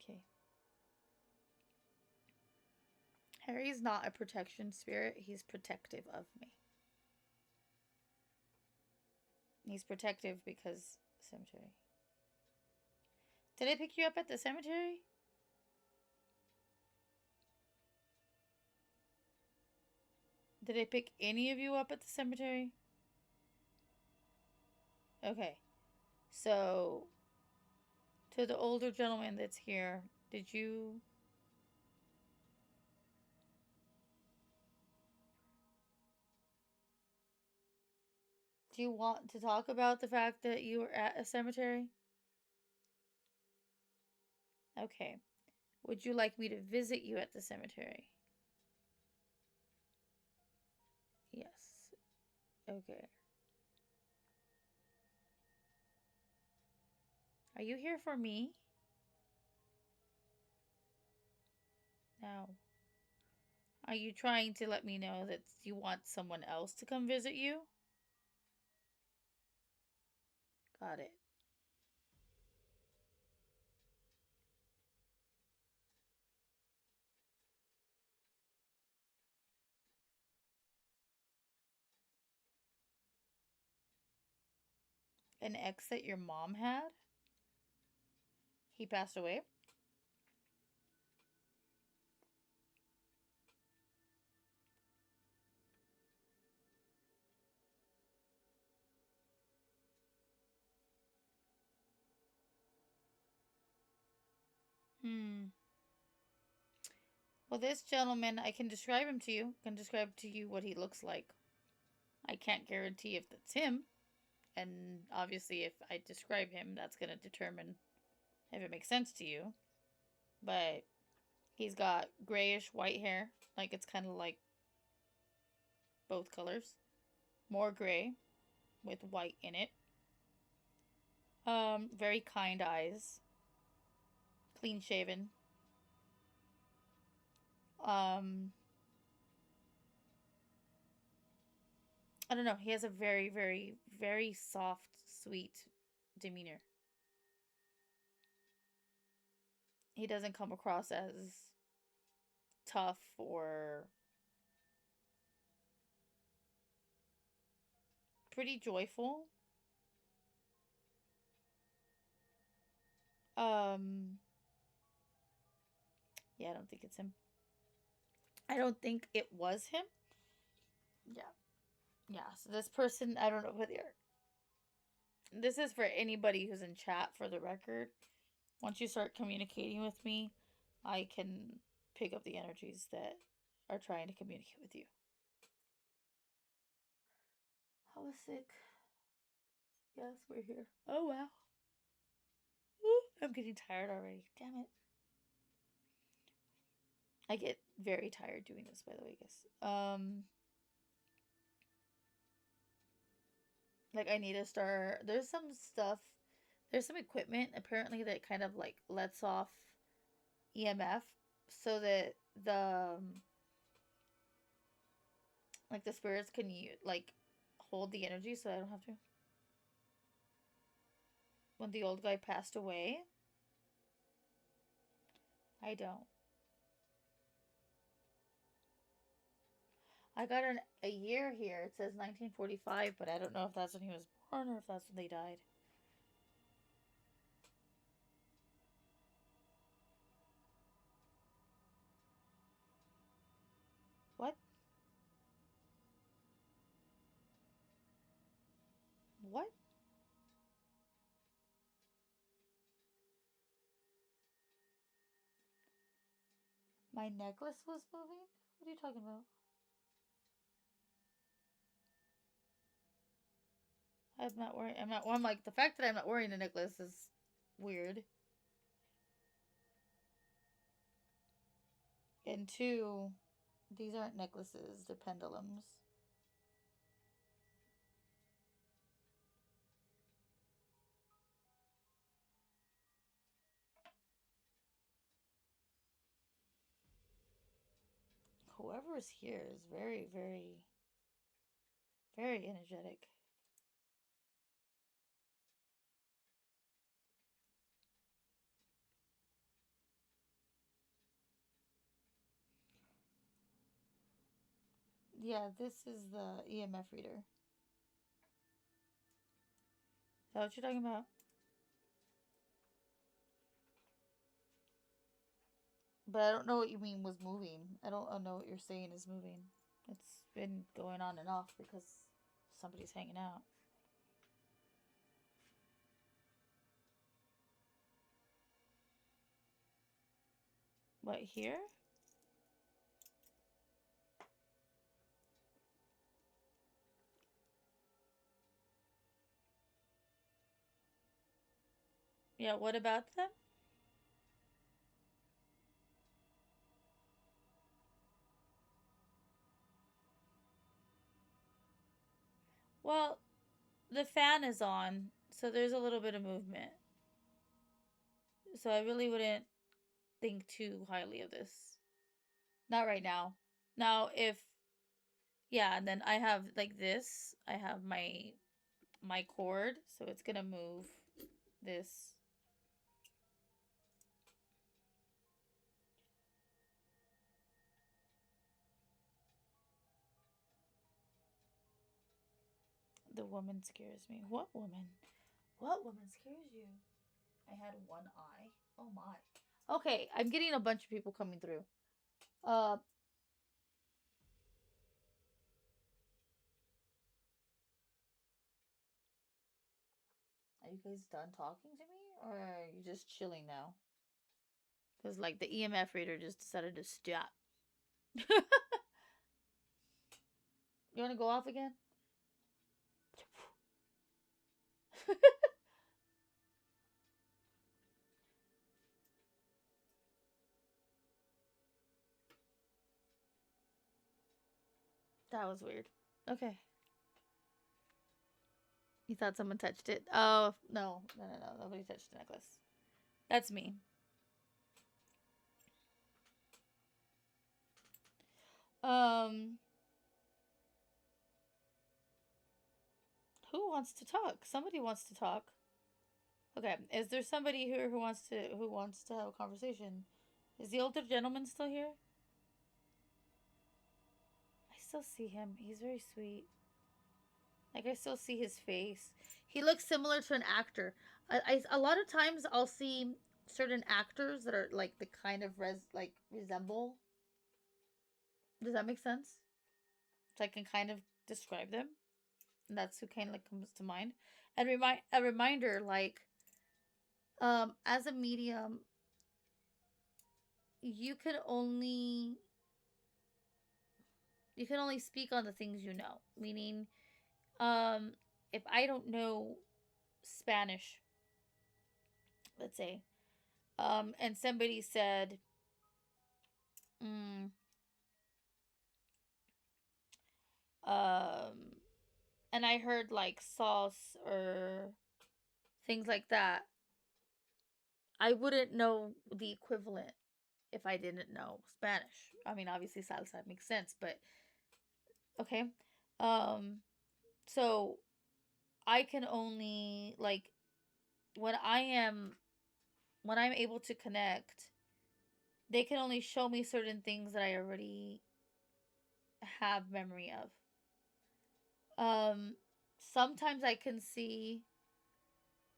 Okay. Harry's not a protection spirit. He's protective of me. He's protective because cemetery. Did I pick you up at the cemetery? Did I pick any of you up at the cemetery? Okay. So, to the older gentleman that's here, did you... Do you want to talk about the fact that you were at a cemetery? Okay. Would you like me to visit you at the cemetery? Yes. Okay. Are you here for me? No. Are you trying to let me know that you want someone else to come visit you? Got it. An ex that your mom had? He passed away? Well, this gentleman, I can describe him to you. I can describe to you what he looks like. I can't guarantee if that's him. And obviously, if I describe him, that's going to determine if it makes sense to you. But he's got grayish white hair. Like, it's kind of like both colors. More gray with white in it. Very kind eyes. Clean shaven. I don't know. He has a very, very, very soft, sweet demeanor. He doesn't come across as tough or pretty joyful. Um, yeah, I don't think it's him. I don't think it was him. Yeah. Yeah, so this person, I don't know who they are. This is for anybody who's in chat, for the record. Once you start communicating with me, I can pick up the energies that are trying to communicate with you. I was sick. Yes, we're here. Oh, wow. Woo, I'm getting tired already. Damn it. I get very tired doing this, by the way, guys. Like, I need to start. There's some stuff. There's some equipment, apparently, that kind of, like, lets off EMF so that like, the spirits can, like, hold the energy so I don't have to. When the old guy passed away, I don't. I got a year here. It says 1945, but I don't know if that's when he was born or if that's when they died. What? What? My necklace was moving? What are you talking about? I'm like, the fact that I'm not wearing a necklace is weird. And two, these aren't necklaces, they're pendulums. Whoever is here is very, very, very energetic. Yeah, this is the EMF reader. Is that what you're talking about? But I don't know what you mean was moving. I don't know what you're saying is moving. It's been going on and off because somebody's hanging out. What, here? Yeah, what about them? Well, the fan is on, so there's a little bit of movement. So I really wouldn't think too highly of this. Not right now. Now, if... Yeah, and then I have, like, this. I have my cord, so it's gonna move this. The woman scares me. What woman? What woman scares you? I had one eye. Oh my. Okay, I'm getting a bunch of people coming through. Are you guys done talking to me? Or are you just chilling now? Because, like, the EMF reader just decided to stop. You want to go off again? That was weird. Okay. You thought someone touched it? Oh, no. No. Nobody touched the necklace. That's me. Who wants to talk? Somebody wants to talk. Okay. Is there somebody who wants to have a conversation? Is the older gentleman still here? I still see him. He's very sweet. Like, I still see his face. He looks similar to an actor. A lot of times I'll see certain actors that are like the kind of resemble. Does that make sense? So I can kind of describe them. And that's who kind of like comes to mind. And a reminder, like, as a medium, you can only speak on the things you know. Meaning, if I don't know Spanish, let's say, and somebody said, mm, um, and I heard like sauce or things like that, I wouldn't know the equivalent if I didn't know Spanish. I mean, obviously salsa makes sense, but okay. Um, so I can only like when I am when I'm able to connect, they can only show me certain things that I already have memory of. Um, sometimes I can see.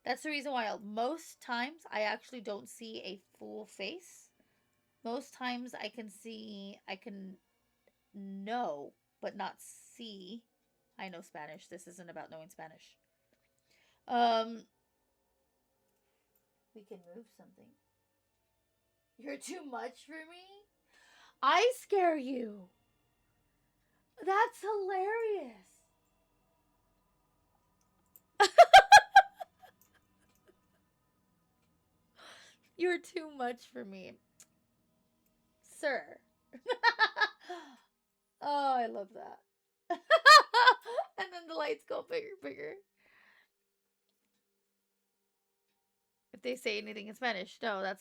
That's the reason why most times I actually don't see a full face. Most times I can know, but not see. I know Spanish. This isn't about knowing Spanish. Um, we can move something. You're too much for me? I scare you. That's hilarious. You're too much for me. Sir. Oh, I love that. And then the lights go bigger, bigger. If they say anything in Spanish, no, that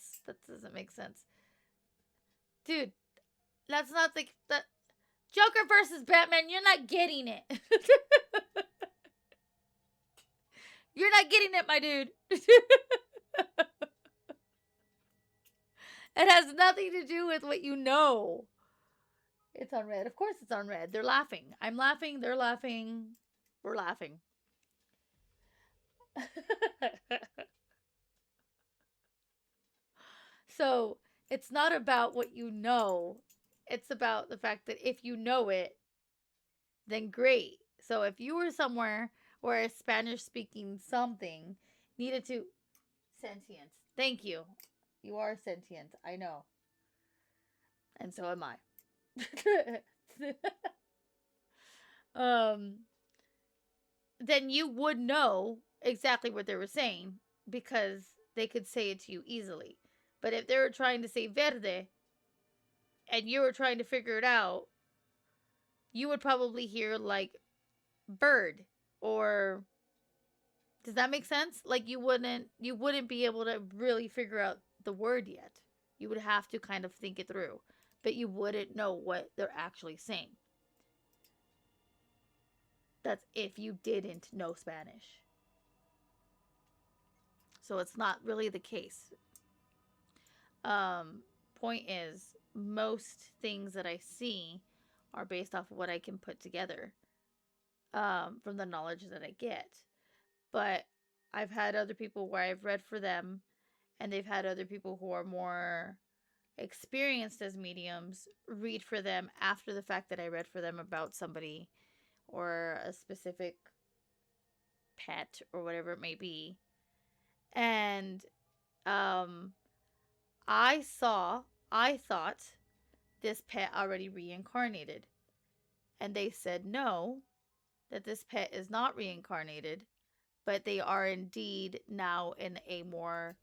doesn't make sense. Dude, that's not the Joker versus Batman. You're not getting it. You're not getting it, my dude. It has nothing to do with what you know. It's on red. Of course it's on red. They're laughing. I'm laughing. They're laughing. We're laughing. So it's not about what you know. It's about the fact that if you know it, then great. So if you were somewhere where a Spanish speaking something needed to sentient. Thank you. You are sentient. I know. And so am I. um then you would know exactly what they were saying because they could say it to you easily. But if they were trying to say verde and you were trying to figure it out, you would probably hear like bird or does that make sense? Like you wouldn't be able to really figure out the word yet. You would have to kind of think it through, but you wouldn't know what they're actually saying. That's if you didn't know Spanish. So it's not really the case. Point is, most things that I see are based off of what I can put together from the knowledge that I get. But I've had other people where I've read for them, and they've had other people who are more experienced as mediums read for them after the fact that I read for them about somebody or a specific pet or whatever it may be. And I thought this pet already reincarnated. And they said no, that this pet is not reincarnated, but they are indeed now in a more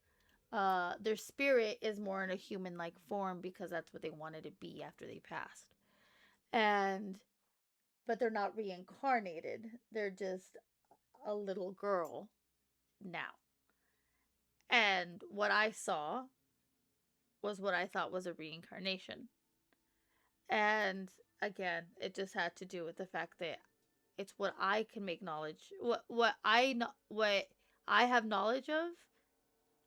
their spirit is more in a human-like form because that's what they wanted to be after they passed. But they're not reincarnated. They're just a little girl now. And what I saw was what I thought was a reincarnation. And again, it just had to do with the fact that it's what I can make knowledge, what I have knowledge of,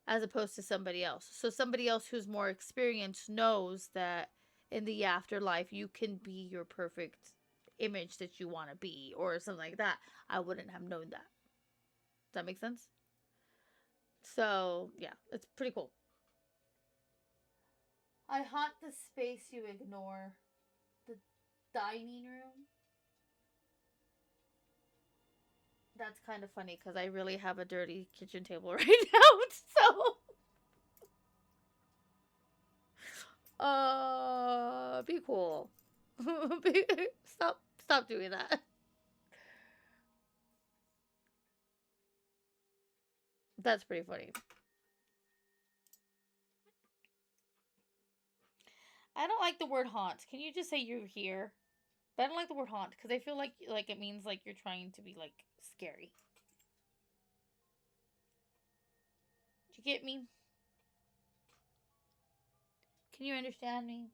as opposed to somebody else. So somebody else who's more experienced knows that in the afterlife you can be your perfect image that you want to be or something like that, I wouldn't have known that. Does that make sense? So, yeah, it's pretty cool. I haunt the space you ignore. The dining room. That's kind of funny because I really have a dirty kitchen table right now. So, be cool. Stop doing that. That's pretty funny. I don't like the word haunt. Can you just say you're here? But I don't like the word haunt because I feel like it means like you're trying to be like scary. Do you get me? Can you understand me?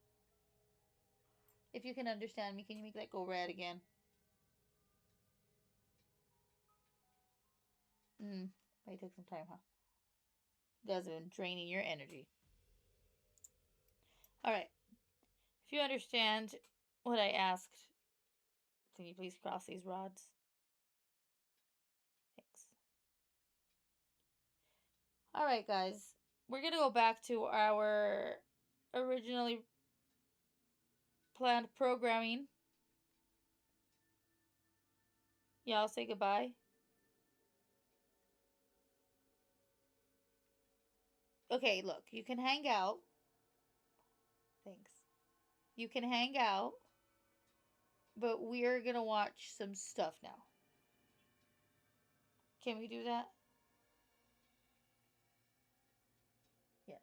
If you can understand me, can you make that go red again? Might take some time, huh? You guys have been draining your energy. Alright. If you understand what I asked, can you please cross these rods? Thanks. Alright, guys. We're gonna go back to our originally planned programming. Y'all say goodbye. Okay, look, you can hang out. Thanks. You can hang out, but we're gonna watch some stuff now. Can we do that? Yes.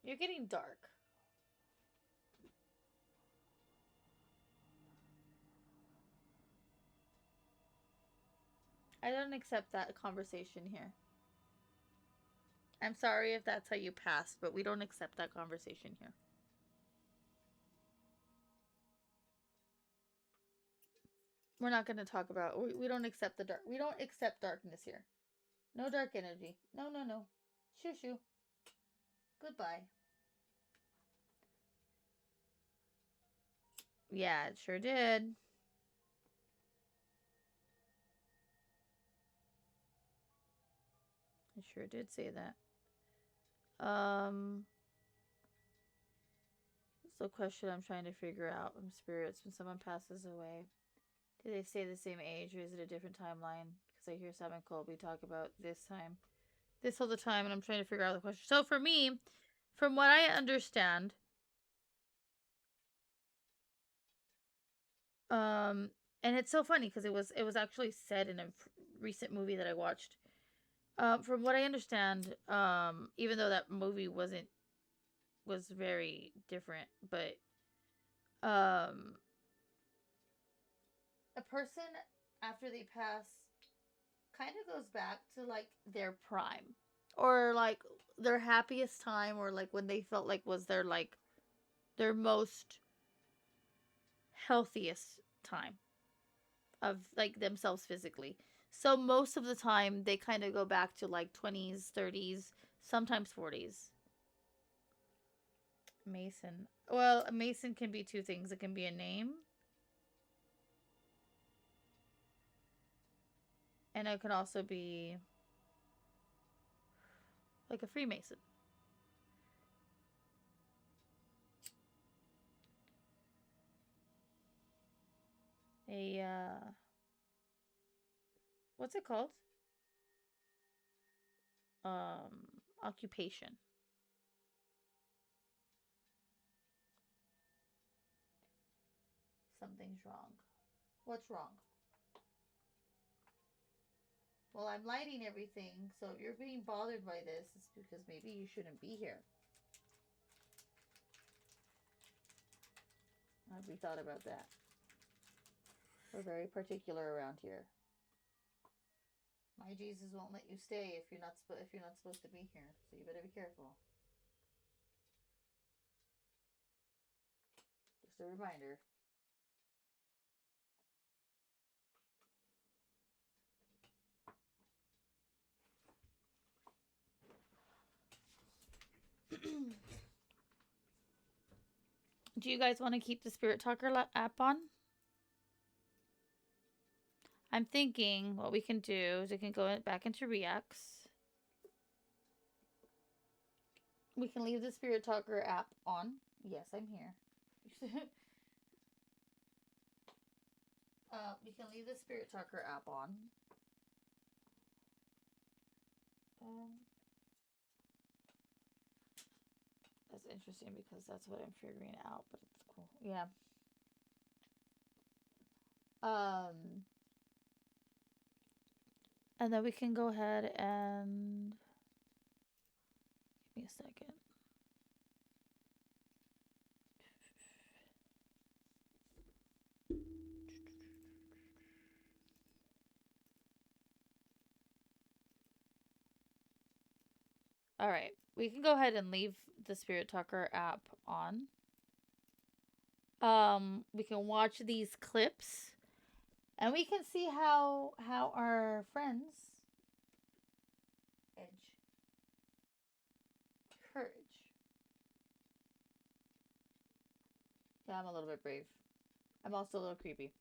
You're getting dark. I don't accept that conversation here. I'm sorry if that's how you passed, but we don't accept that conversation here. We're not going to talk about. We don't accept the dark. We don't accept darkness here. No dark energy. No, no, no. Shoo shoo. Goodbye. Yeah, it sure did. I sure did say that. It's the question I'm trying to figure out from spirits when someone passes away. Do they stay the same age or is it a different timeline? Because I hear Sam and Colby talk about this all the time, and I'm trying to figure out the question. So for me, from what I understand, and it's so funny because it was actually said in a recent movie that I watched. From what I understand, even though that movie was very different, but a person after they pass kind of goes back to like their prime or like their happiest time or like when they felt like was their most healthiest time of like themselves physically. So most of the time they kind of go back to like 20s, 30s, sometimes 40s. Mason. Well, a Mason can be two things. It can be a name, and it can also be like a Freemason. What's it called? Occupation. Something's wrong. What's wrong? Well, I'm lighting everything, so if you're being bothered by this, it's because maybe you shouldn't be here. Have we thought about that? We're very particular around here. My Jesus won't let you stay if you're not supposed to be here, so you better be careful. Just a reminder. Do you guys want to keep the Spirit Talker app on? I'm thinking what we can do is we can go back into Reacts. We can leave the Spirit Talker app on. Yes, I'm here. We can leave the Spirit Talker app on. That's interesting because that's what I'm figuring out, but it's cool. Yeah. And then we can go ahead and give me a second. All right, we can go ahead and leave the Spirit Talker app on. We can watch these clips, and we can see how our friends edge courage. Yeah, I'm a little bit brave. I'm also a little creepy.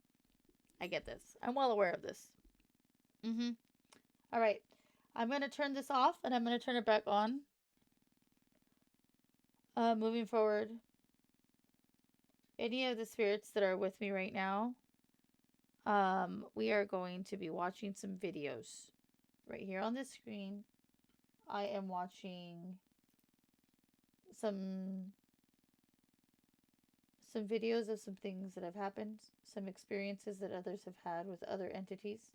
I get this. I'm well aware of this. All right. I'm going to turn this off, and I'm going to turn it back on. Moving forward, any of the spirits that are with me right now, we are going to be watching some videos. Right here on this screen, I am watching some videos of some things that have happened, some experiences that others have had with other entities.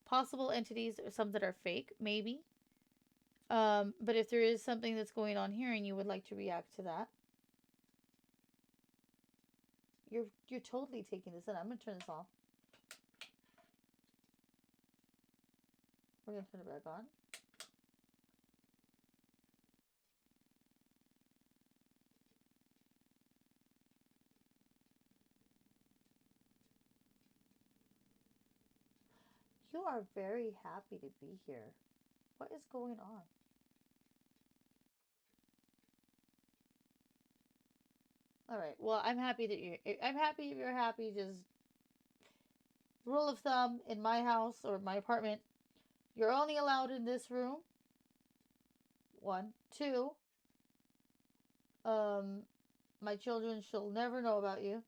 Possible entities, or some that are fake, maybe. But if there is something that's going on here and you would like to react to that, you're totally taking this in. I'm gonna turn this off. We're gonna turn it back on. You are very happy to be here. What is going on? All right. Well, I'm happy that I'm happy if you're happy. Just rule of thumb in my house or my apartment, you're only allowed in this room. 1, 2. My children shall never know about you.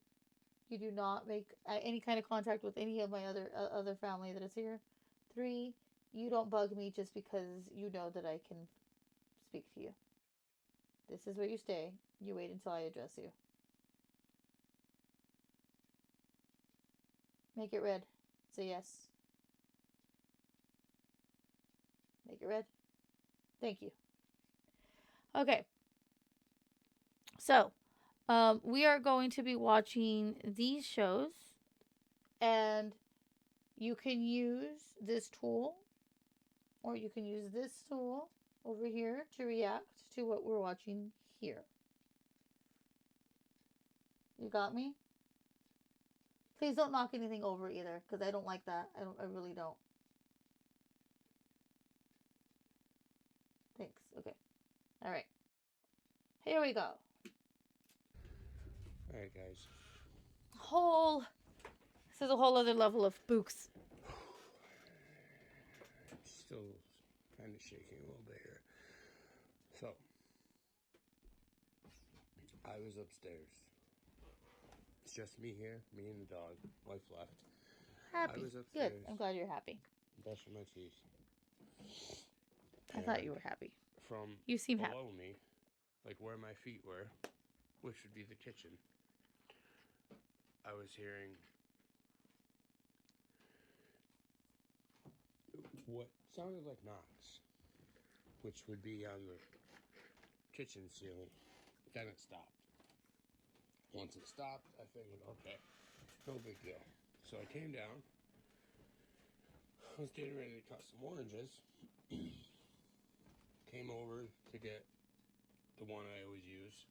You do not make any kind of contact with any of my other family that is here. 3, you don't bug me just because you know that I can speak to you. This is where you stay. You wait until I address you. Make it red. Say yes. Make it red. Thank you. Okay. So, we are going to be watching these shows, and you can use this tool, or you can use this tool over here to react to what we're watching here. You got me? Please don't knock anything over either, because I don't like that. I really don't. Thanks. Okay. All right. Here we go. Alright, guys. This is a whole other level of spooks. Still kind of shaking a little bit here. So, I was upstairs. It's just me here, me and the dog. Wife left. Happy. I was upstairs. Good. I'm glad you're happy. Brushing my teeth. I thought you were happy. From you seem happy. Below me, like where my feet were, which would be the kitchen, I was hearing what sounded like knocks, which would be on the kitchen ceiling. Then it stopped. Once it stopped, I figured, okay, no big deal. So I came down. I was getting ready to cut some oranges. Came over to get the one I always use,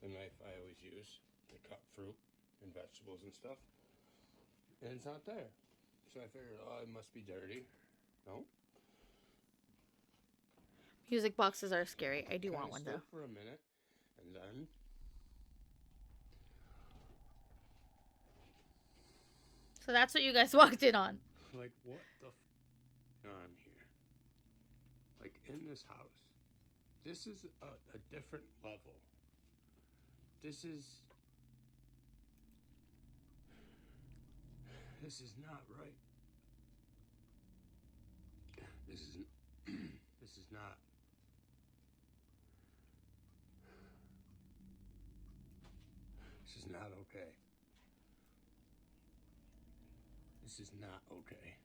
the knife I always use to cut fruit and vegetables and stuff. And it's not there. So I figured, oh, it must be dirty. No. Music boxes are scary. I do want one though. For a minute, and then So that's what you guys walked in on. Like, what the on here? Like, in this house. This is a different level. This is not right. This is this is not. This is not okay. This is not okay.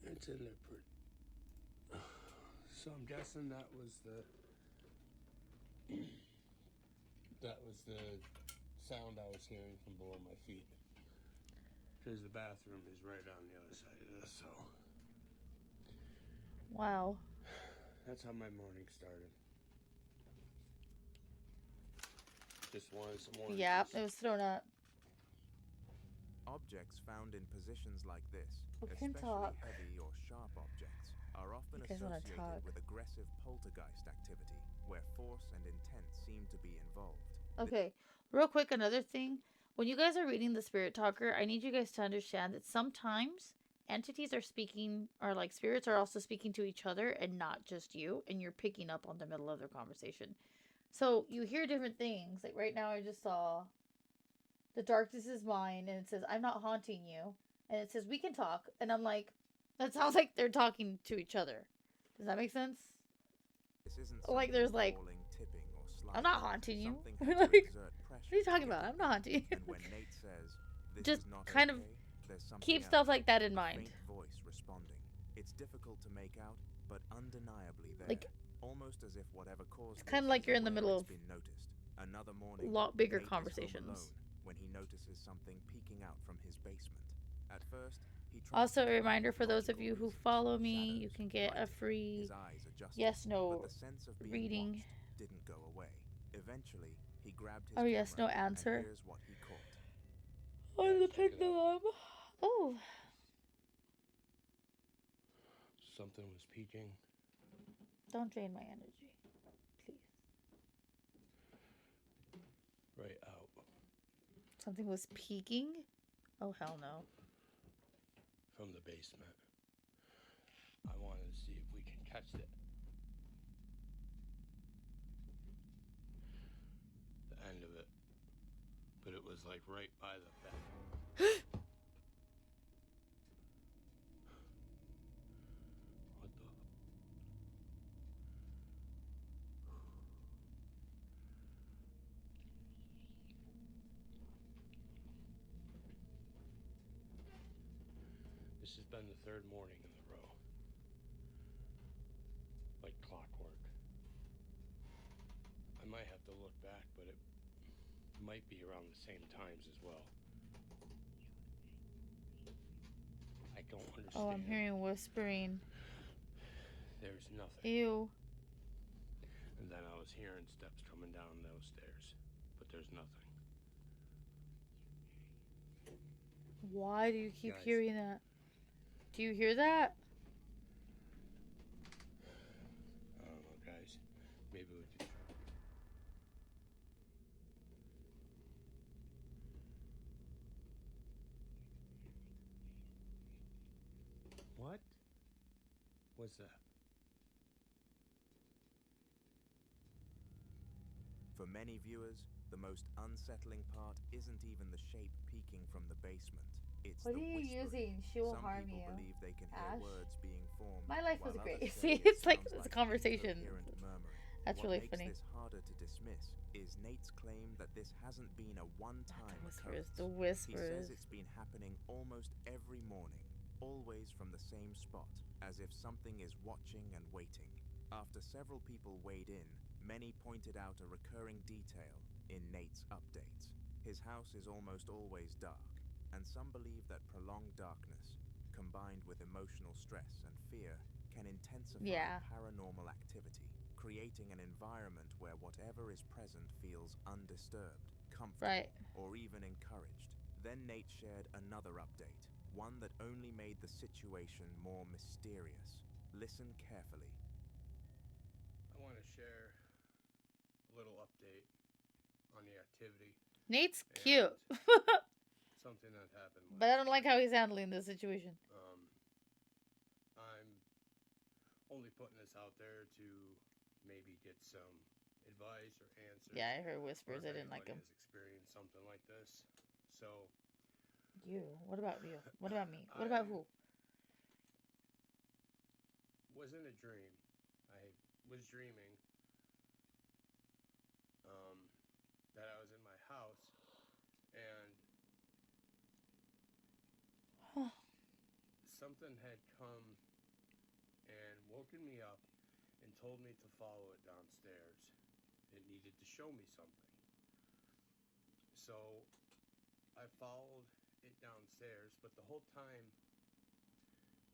It's in there pretty. So I'm guessing that was the sound I was hearing from below my feet. Because the bathroom is right on the other side of this, so Wow. that's how my morning started. Just wanted some oranges. Yeah, it was thrown up. Objects found in positions like this, We can especially talk. heavy or sharp objects, are often You guys wanna associated talk? with aggressive poltergeist activity, where force and intent seem to be involved. Okay, real quick, another thing. When you guys are reading the Spirit Talker, I need you guys to understand that sometimes entities are speaking, or like spirits are also speaking to each other and not just you, and you're picking up on the middle of their conversation. So you hear different things. Like right now, I just saw the darkness is mine, and it says, I'm not haunting you. And it says, we can talk. And I'm like, that sounds like they're talking to each other. Does that make sense? This isn't Like, there's like, falling, tipping, or sliding. I'm not haunting you. Something has to Like, exert pressure what are you to talking get about? it I'm not haunting you. And when Nate says, this Just is not kind of okay, there's something keep else, stuff like that in a mind. faint voice responding. It's difficult to make out, but undeniably there. Like, almost as if whatever caused it's kinda this like is you're in the aware middle it's of been noticed. Another a morning, lot bigger Nate is home conversations. alone when he notices something peeking out from his basement. At first, he tries Also, to a reminder for those of logical you who reasons, follow me, you shadows, can get a light, free his eyes adjusted, yes/no but the sense of being reading. watched didn't go away. Eventually, he grabbed his Oh, yes, camera no answer. and here's what he caught. On the check it out. pendulum. Oh, Something was peeking. don't drain my energy, please. Right out. Something was peeking? Oh, hell no. From the basement. I wanted to see if we can catch it. The end of it. But it was like right by the bed. What the? This has been the third morning in a row. Like clockwork. I might have to look back, but it might be around the same times as well. I don't understand. Oh, I'm hearing whispering. There's nothing. Ew. And then I was hearing steps coming down those stairs, but there's nothing. Why do you keep Guys. hearing that? Do you hear that? I don't know, guys. Maybe we could. What was that? For many viewers, the most unsettling part isn't even the shape peeking from the basement. It's What the are you whispering. using? She will Some harm people you. believe they can Ash? hear words being formed. My life was while great. others See, say it it's like sounds it's a conversation. incoherent murmuring. That's What really makes funny. this harder to dismiss is Nate's claim that this hasn't been a one-time occurrence. The He whispers. says it's been happening almost every morning, always from the same spot, as if something is watching and waiting. After several people weighed in, many pointed out a recurring detail in Nate's updates. His house is almost always dark, and some believe that prolonged darkness, combined with emotional stress and fear, can intensify paranormal activity, creating an environment where whatever is present feels undisturbed, comfortable, or even encouraged. Then Nate shared another update, one that only made the situation more mysterious. Listen carefully. I want to share a little update on the activity. Nate's cute. something that happened. But I don't like how he's handling the situation. I'm only putting this out there to maybe get some advice or answers. Yeah, I heard whispers. I didn't like him. Has experienced something like this. So. You? What about you? What about me? What about who? Was in a dream. I was dreaming that I was in my house and something had come and woken me up and told me to follow it downstairs. It needed to show me something. So I followed it downstairs, but the whole time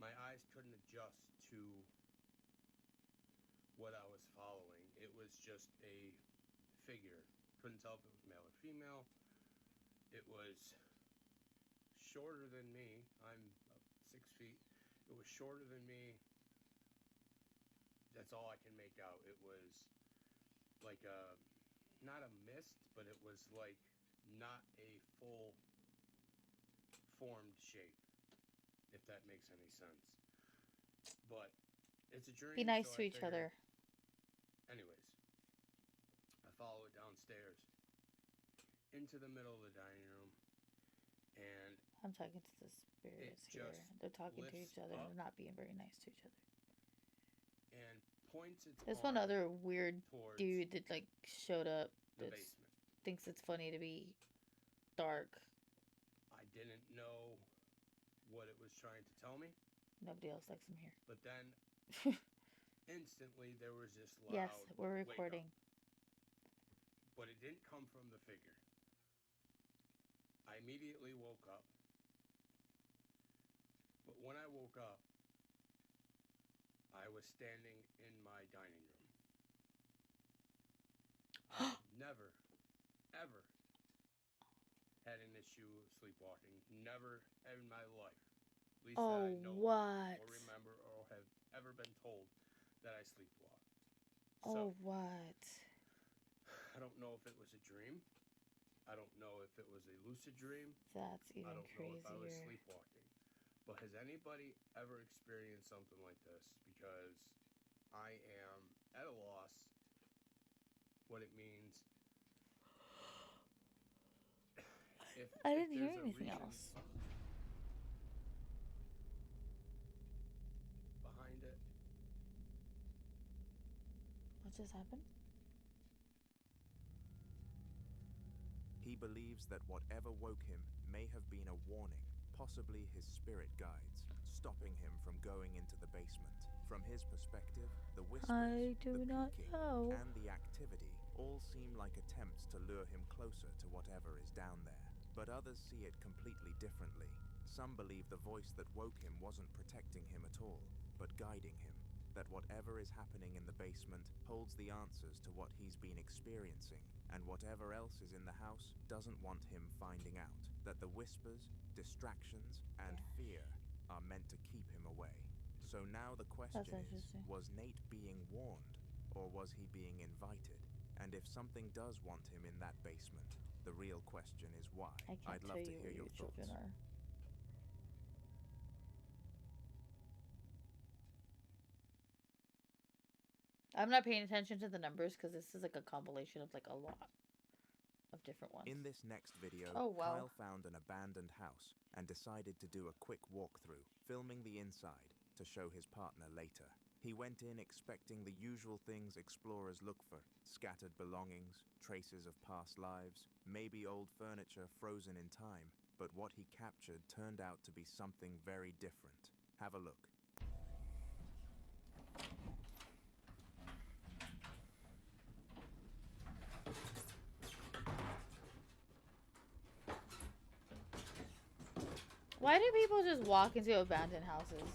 my eyes couldn't adjust to what I was following. It was just a figure. Couldn't tell if it was male or female. It was shorter than me. I'm 6 feet. It was shorter than me. That's all I can make out. It was like not a mist, but it was like not a full formed shape, if that makes any sense. But it's a dream. Be nice to each other. Anyways, I follow it downstairs into the middle of the dining room, and I'm talking to the spirits here. They're talking to each other and not being very nice to each other. And points its There's one other weird dude that like showed up that thinks it's funny to be dark. I didn't know what it was trying to tell me. Nobody else likes him here. But then instantly there was this loud yes, we're recording. But it didn't come from the figure. I immediately woke up. But when I woke up, I was standing in my dining room. I've never, ever had an issue of sleepwalking. Never in my life. At least that I know or remember or have ever been told that I sleepwalk. So, what? I don't know if it was a dream. I don't know if it was a lucid dream. That's even crazier. I don't know if I was sleepwalking. But has anybody ever experienced something like this? Because I am at a loss what it means. I didn't hear anything else. Behind it. What just happened? He believes that whatever woke him may have been a warning, possibly his spirit guides, stopping him from going into the basement. From his perspective, the whispers, the peeking, and the activity all seem like attempts to lure him closer to whatever is down there. But others see it completely differently. Some believe the voice that woke him wasn't protecting him at all, but guiding him. That whatever is happening in the basement holds the answers to what he's been experiencing, and whatever else is in the house doesn't want him finding out. That the whispers, distractions, and fear are meant to keep him away. So now the question is, was Nate being warned, or was he being invited? And if something does want him in that basement, the real question is why. I'd love to hear your thoughts. I'm not paying attention to the numbers because this is like a compilation of like a lot of different ones. In this next video, Kyle found an abandoned house and decided to do a quick walkthrough, filming the inside to show his partner later. He went in expecting the usual things explorers look for: scattered belongings, traces of past lives, maybe old furniture frozen in time. But what he captured turned out to be something very different. Have a look. Why do people just walk into abandoned houses?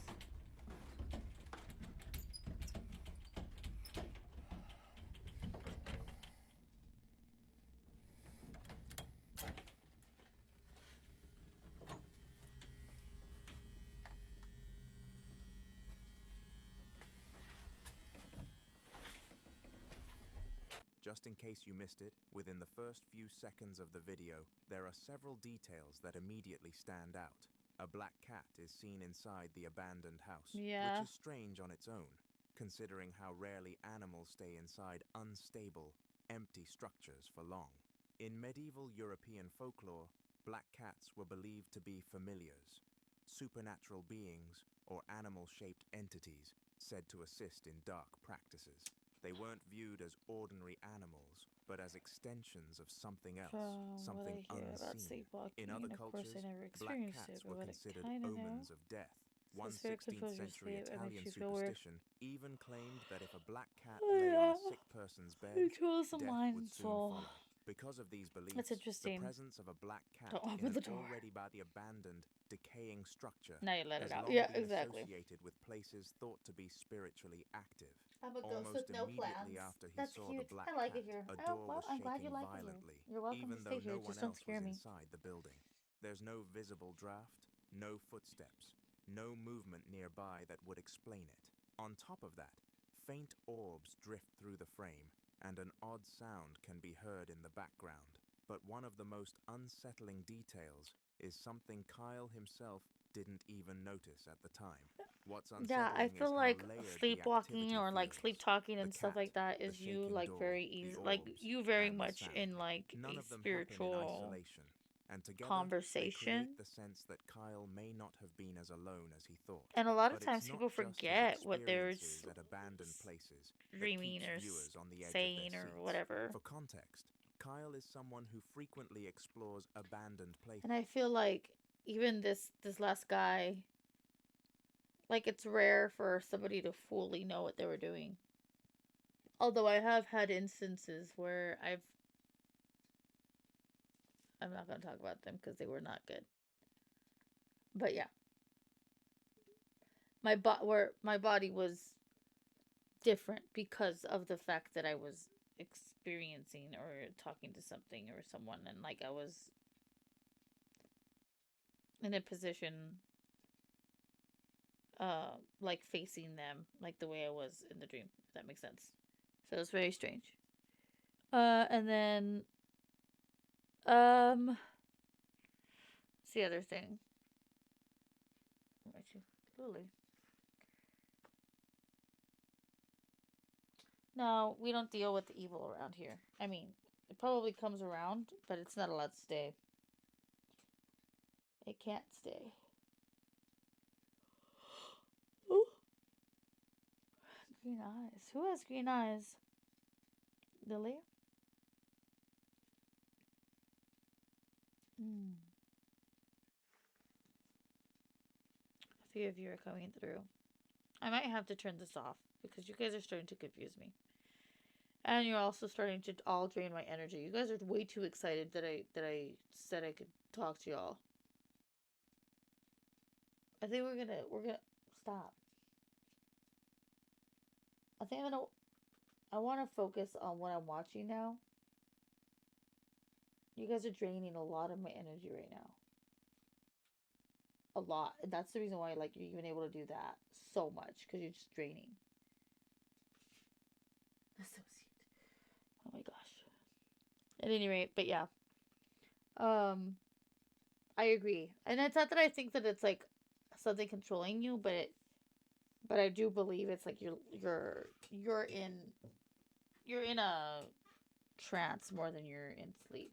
Just in case you missed it, within the first few seconds of the video, there are several details that immediately stand out. A black cat is seen inside the abandoned house, Yeah. which is strange on its own, considering how rarely animals stay inside unstable, empty structures for long. In medieval European folklore, black cats were believed to be familiars, supernatural beings or animal-shaped entities said to assist in dark practices. They weren't viewed as ordinary animals, but as extensions of something else, From something what I hear about unseen. sleepwalking, In other of course cultures, I never black experienced cats it, but were what I considered kind of know. omens of death. One So spirit 16th controls your century sleep and Italian makes you feel weird. superstition even claimed that if a black cat Oh, lay on yeah. a sick person's bed, Controls the death mind would and soon soul. follow. Because of these beliefs, That's the interesting. presence of a black cat Don't in open an the door. already badly abandoned, decaying structure Now you let has it out. long Yeah, been exactly. associated with places thought to be spiritually active. I'm a ghost Almost with no immediately plans. after he That's saw cute. the black I like cat, it here. a Oh, door well, was I'm glad you shaking like it here. violently, You're welcome even to though stay here. no Just one don't else scare was me. inside the building. There's no visible draft, no footsteps, no movement nearby that would explain it. On top of that, faint orbs drift through the frame, and an odd sound can be heard in the background. But one of the most unsettling details is something Kyle himself didn't even notice at the time. What's unsettling Yeah, I is feel how like layered the sleepwalking activity or like feels. sleep talking The and stuff cat, like that the is you shaking like door, very the easy, like orbs, you very and the much sound. in like None a of them happen in spiritual isolation, and together they conversation. create the sense that Kyle may not have been as alone as he thought. And a lot of But times it's not people just his forget what they're experiences at abandoned places that dreaming keeps or viewers on the edge of saying their or seats. whatever. For context, Kyle is someone who frequently explores abandoned places. And I feel like even this last guy, like it's rare for somebody to fully know what they were doing. Although I have had instances where I'm not going to talk about them because they were not good. But yeah. Where my body was different because of the fact that I was experiencing or talking to something or someone, and like I was in a position like facing them like the way I was in the dream, if that makes sense. So it was very strange. And then what's the other thing? Lily. No, we don't deal with the evil around here. I mean, it probably comes around, but it's not allowed to stay. It can't stay. Ooh. Green eyes. Who has green eyes? Lily? A few of you are coming through. I might have to turn this off because you guys are starting to confuse me. And you're also starting to all drain my energy. You guys are way too excited that I said I could talk to y'all. I think we're gonna stop. I wanna focus on what I'm watching now. You guys are draining a lot of my energy right now. A lot. And that's the reason why like you're even able to do that so much, because you're just draining. Associate. Oh my gosh. At any rate, but yeah. I agree. And it's not that I think that it's like something controlling you, but I do believe it's like you're in a trance more than you're in sleep.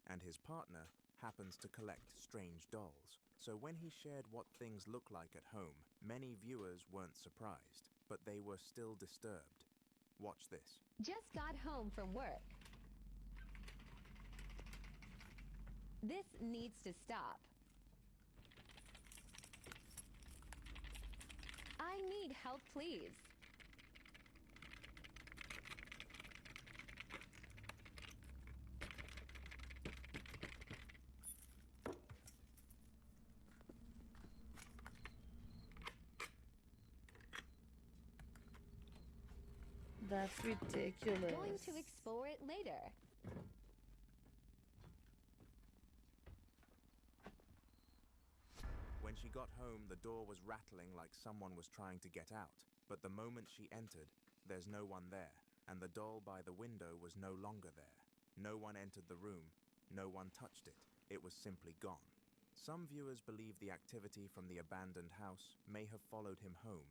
And his partner happens to collect strange dolls. So when he shared what things look like at home, many viewers weren't surprised, but they were still disturbed. Watch this. Just got home from work. This needs to stop. I need help, please. That's ridiculous. Going to explore it later. When she got home, the door was rattling like someone was trying to get out. But the moment she entered, there's no one there. and the doll by the window was no longer there. No one entered the room, no one touched it. It was simply gone. Some viewers believe the activity from the abandoned house may have followed him home,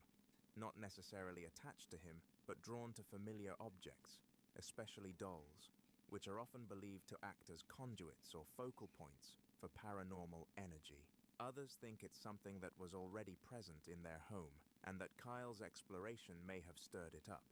not necessarily attached to him, but drawn to familiar objects, especially dolls, which are often believed to act as conduits or focal points for paranormal energy. Others think it's something that was already present in their home, and that Kyle's exploration may have stirred it up.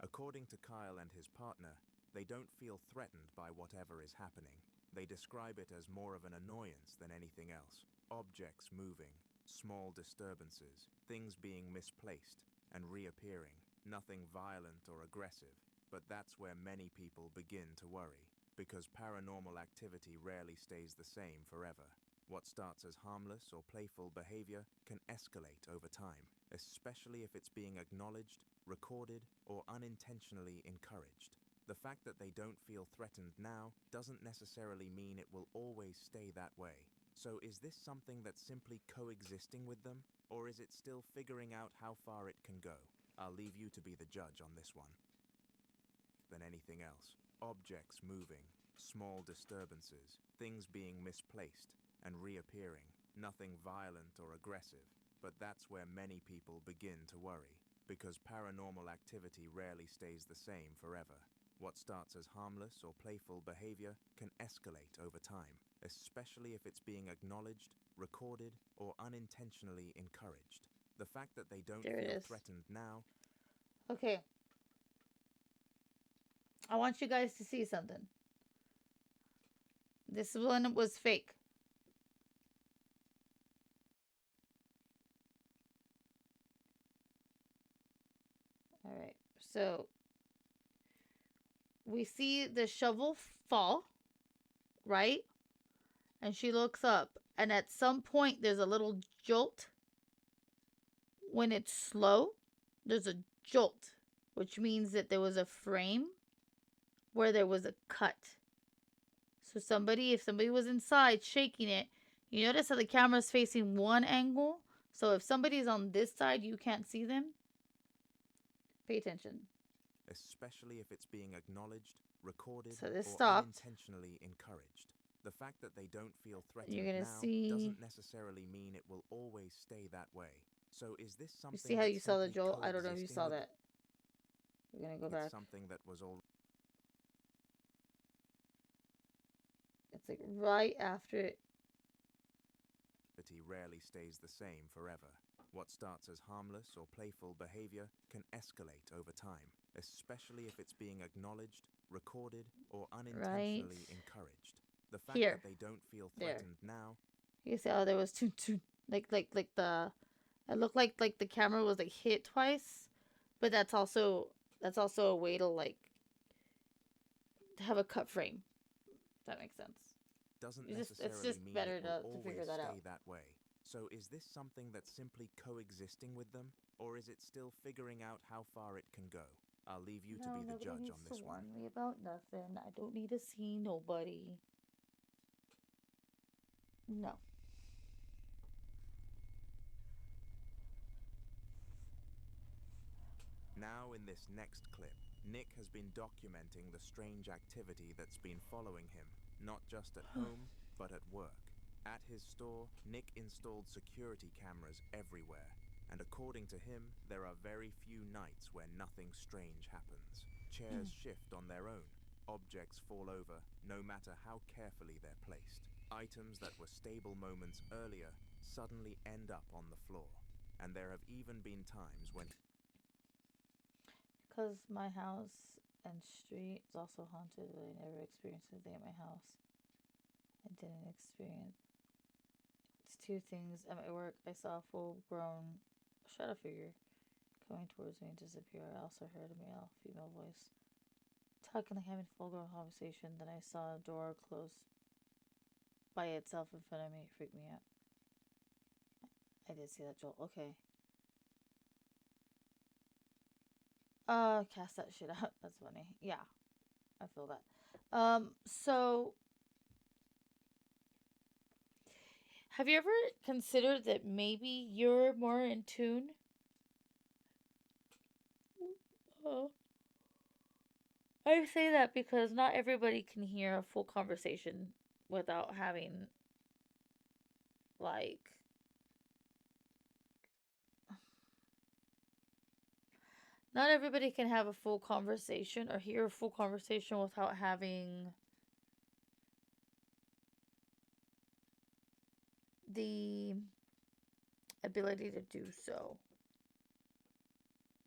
According to Kyle and his partner, they don't feel threatened by whatever is happening. They describe it as more of an annoyance than anything else. Objects moving, small disturbances, things being misplaced and reappearing. Nothing violent or aggressive, but that's where many people begin to worry, because paranormal activity rarely stays the same forever. What starts as harmless or playful behavior can escalate over time, especially if it's being acknowledged, recorded, or unintentionally encouraged. The fact that they don't feel threatened now doesn't necessarily mean it will always stay that way. So is this something that's simply coexisting with them, or is it still figuring out how far it can go? I'll leave you to be the judge on this one. Than anything else. Objects moving, small disturbances, things being misplaced and reappearing. Nothing violent or aggressive, but that's where many people begin to worry, because paranormal activity rarely stays the same forever. What starts as harmless or playful behavior can escalate over time, especially if it's being acknowledged, recorded, or unintentionally encouraged. The fact that they don't feel threatened now. Okay. I want you guys to see something. This one was fake. All right. So we see the shovel fall, right? And she looks up, and at some point there's a little jolt. When it's slow, there's a jolt, which means that there was a frame where there was a cut. So if somebody was inside shaking it, you notice how the camera's facing one angle? So if somebody's on this side, you can't see them. Pay attention. Especially if it's being acknowledged, recorded, So this or stopped. unintentionally encouraged. The fact that they don't feel threatened You're gonna now see. doesn't necessarily mean it will always stay that way. So is this something? You see how you saw the jolt? I don't know if you coexisting saw with that. We're gonna go it's back. something that was all. It's like right after it. Activity rarely stays the same forever. What starts as harmless or playful behavior can escalate over time, especially if it's being acknowledged, recorded, or unintentionally encouraged. The fact that they don't feel threatened now. You see how there was two, like the. It looked like the camera was like hit twice, but that's also a way to like have a cut frame. If that makes sense. Doesn't It's necessarily just mean better it will to always figure that out. stay that way. So is this something that's simply coexisting with them, or is it still figuring out how far it can go? I'll leave you to be the judge on this one. Warn me about nothing. I don't need to see nobody. No. Now in this next clip, Nick has been documenting the strange activity that's been following him, not just at home, but at work. At his store, Nick installed security cameras everywhere, and according to him, there are very few nights where nothing strange happens. Chairs shift on their own, objects fall over, no matter how carefully they're placed. Items that were stable moments earlier suddenly end up on the floor, and there have even been times when... Because my house and street is also haunted, but I never experienced anything at my house. I didn't experience. It's two things. At my work, I saw a full-grown shadow figure coming towards me and disappear. I also heard a male, female voice talking like having a full-grown conversation. Then I saw a door close by itself in front of me. It freaked me out. I did see that, Joel. Okay. Cast that shit out. That's funny. Yeah, I feel that. So have you ever considered that maybe you're more in tune I say that because not everybody can hear a full conversation without having, like, not everybody can have a full conversation or hear a full conversation without having the ability to do so.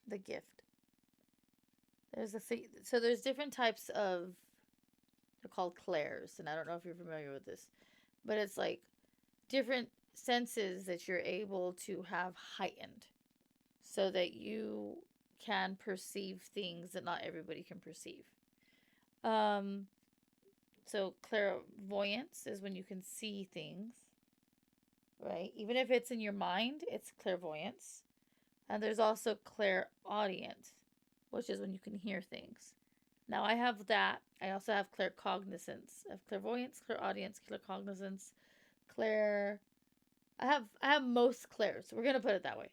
The gift. There's a thing. So there's different types of. They're called clairs, and I don't know if you're familiar with this, but it's like different senses that you're able to have heightened, so that you can perceive things that not everybody can perceive. So clairvoyance is when you can see things, right? Even if it's in your mind, it's clairvoyance. And there's also clairaudient, which is when you can hear things. Now I have that. I also have claircognizance. I have clairvoyance, clairaudience, claircognizance, clair. I have most clairs. We're gonna put it that way.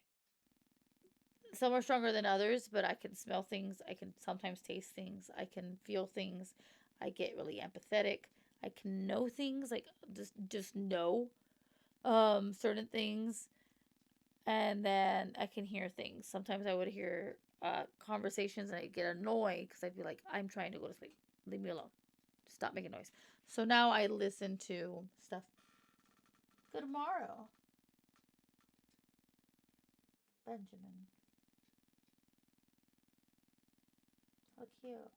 Some are stronger than others, but I can smell things. I can sometimes taste things. I can feel things. I get really empathetic. I can know things, like just know certain things. And then I can hear things. Sometimes I would hear conversations and I'd get annoyed because I'd be like, I'm trying to go to sleep. Leave me alone. Stop making noise. So now I listen to stuff. Good tomorrow. Benjamin. How cute.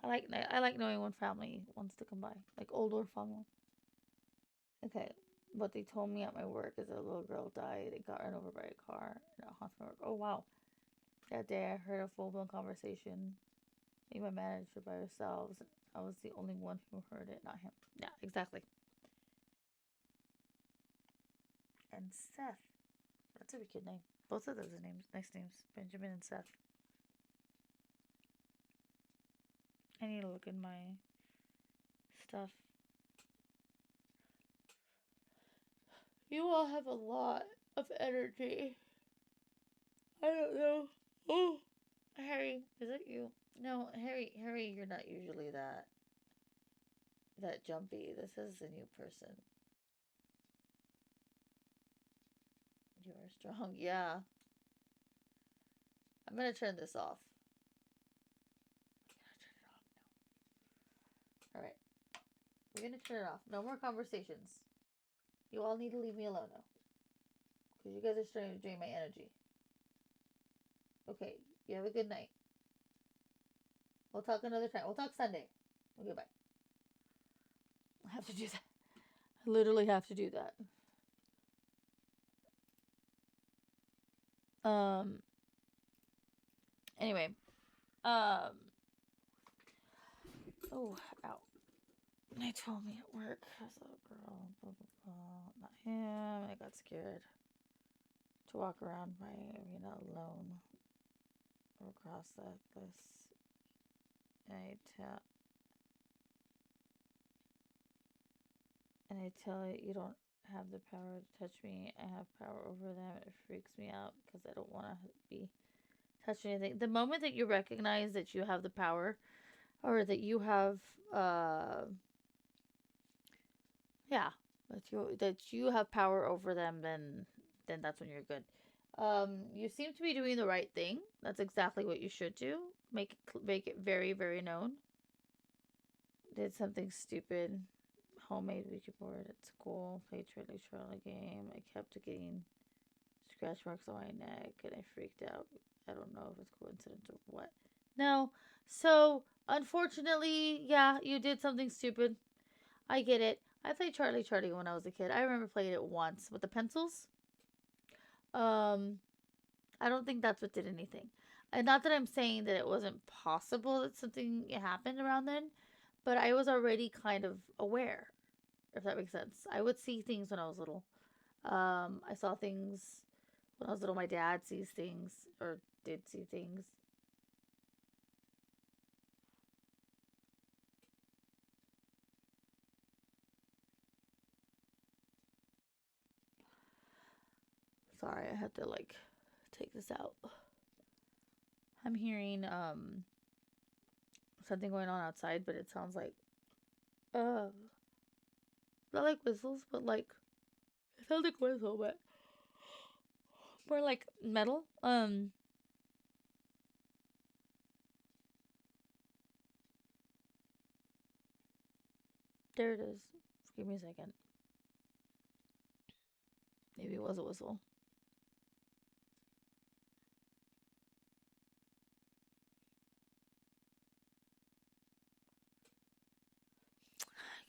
I like knowing when family wants to come by. Like older family. Okay. What they told me at my work is a little girl died. It got run over by a car in a hospital. Oh wow. That day I heard a full-blown conversation. Me and my manager by ourselves. I was the only one who heard it, not him. Yeah, exactly. And Seth. That's a wicked name. Both of those are names. Nice names. Benjamin and Seth. I need to look in my stuff. You all have a lot of energy. I don't know. Oh, Harry, is it you? No, Harry, you're not usually that jumpy. This is a new person. You are strong. Yeah. I'm gonna turn this off. Alright. We're gonna turn it off. No more conversations. You all need to leave me alone now. Because you guys are starting to drain my energy. Okay. You have a good night. We'll talk another time. We'll talk Sunday. Okay, bye. I have to do that. I literally have to do that. Anyway. Oh, ow. They told me at work, as a girl, blah, blah, blah. Not him. I got scared to walk around my arena alone or across this. And I tell it, you don't have the power to touch me. I have power over them. It freaks me out because I don't want to be touched anything. The moment that you recognize that you have the power, or that you have, that you have power over them, then that's when you're good. You seem to be doing the right thing. That's exactly what you should do. Make it very, very known. Did something stupid. Homemade Ouija board at school. Played Charlie game. I kept getting scratch marks on my neck and I freaked out. I don't know if it's coincidence or what. No. So, unfortunately, yeah, you did something stupid. I get it. I played Charlie when I was a kid. I remember playing it once with the pencils. I don't think that's what did anything. And not that I'm saying that it wasn't possible that something happened around then, but I was already kind of aware, if that makes sense. I would see things when I was little. I saw things when I was little. My dad sees things, or did see things. Sorry, I had to take this out. I'm hearing something going on outside, but it sounds like not like whistles, but like it sounds like whistle, but more like metal. There it is. Give me a second. Maybe it was a whistle.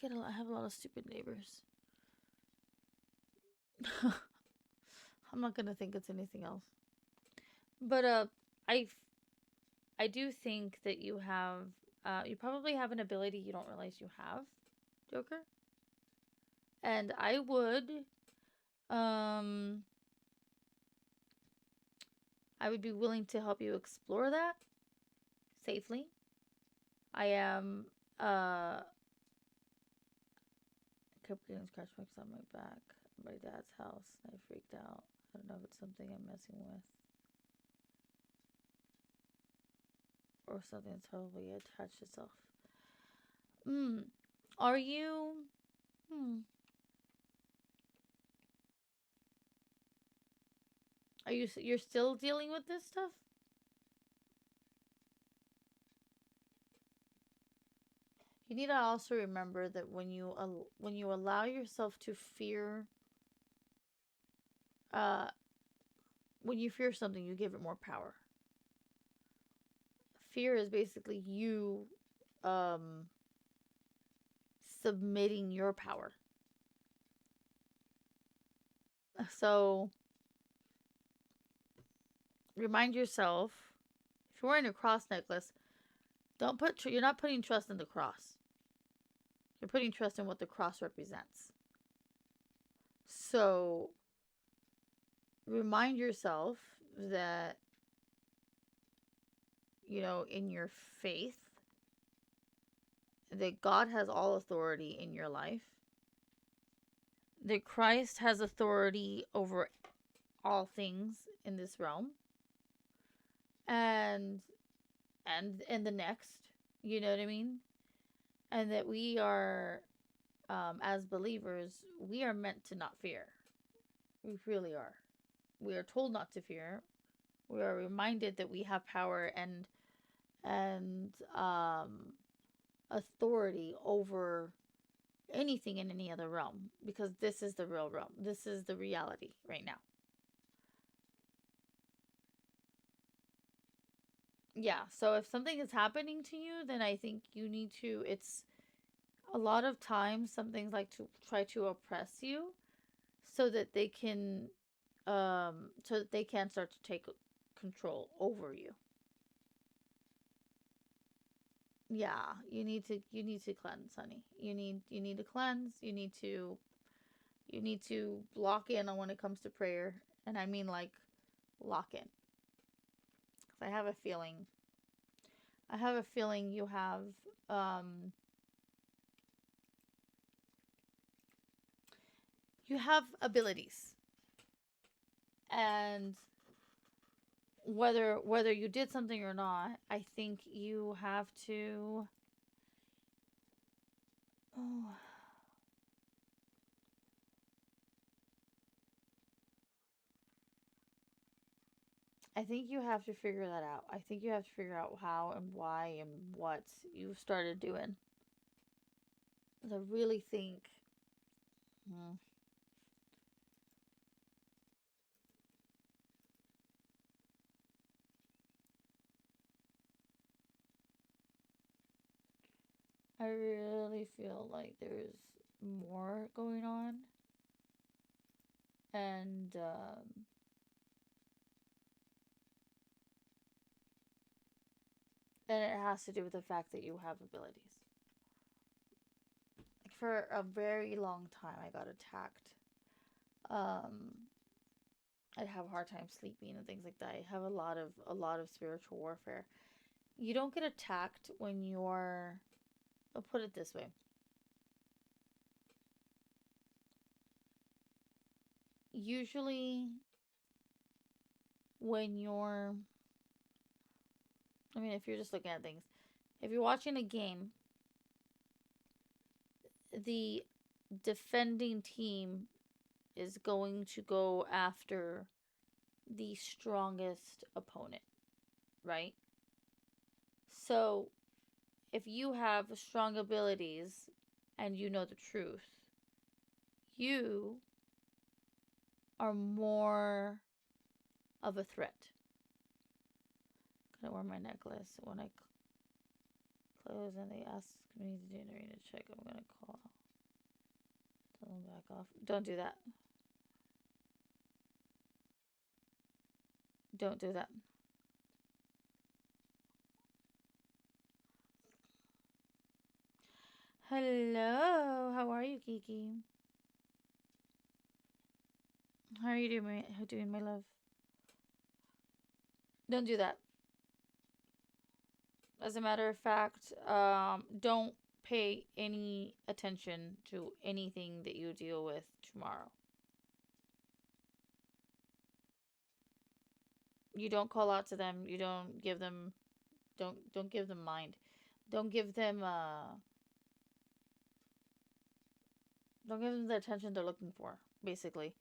I have a lot of stupid neighbors. I'm not gonna think it's anything else. But I do think that you have you probably have an ability you don't realize you have, Joker. And I would be willing to help you explore that safely. I am kept getting scratch marks on my back at my dad's house. I freaked out. I don't know if it's something I'm messing with. Or something that's probably attached itself. Are you... You're still dealing with this stuff? You need to also remember that when you allow yourself to fear, when you fear something, you give it more power. Fear is basically you submitting your power. So remind yourself, if you're wearing a cross necklace, you're not putting trust in the cross. You're putting trust in what the cross represents. So remind yourself that, you know, in your faith, that God has all authority in your life, that Christ has authority over all things in this realm, and the next, you know what I mean? And that we are, as believers, we are meant to not fear. We really are. We are told not to fear. We are reminded that we have power and authority over anything in any other realm, because this is the real realm. This is the reality right now. Yeah, so if something is happening to you, then I think you need to, it's a lot of times some things like to try to oppress you so that they can start to take control over you. Yeah, you need to cleanse, honey. You need to cleanse. You need to lock in on when it comes to prayer, and I mean like lock in. I have a feeling you have abilities, and whether you did something or not, I think you have to I think you have to figure that out. I think you have to figure out how and why and what you started doing. I really think I really feel like there's more going on. And it has to do with the fact that you have abilities. Like for a very long time, I got attacked. I'd have a hard time sleeping and things like that. I have a lot of spiritual warfare. You don't get attacked when you're, I'll put it this way. Usually when you're, I mean, if you're just looking at things, if you're watching a game, the defending team is going to go after the strongest opponent, right? So, if you have strong abilities and you know the truth, you are more of a threat. Gotta wear my necklace when I close and they ask me to do an arena check. I'm gonna call. Tell them back off. Don't do that. Don't do that. Hello, how are you, Kiki? How are you doing, my love? Don't do that. As a matter of fact, don't pay any attention to anything that you deal with tomorrow. You don't call out to them. You don't give them, don't give them mind. Don't give them don't give them the attention they're looking for, basically.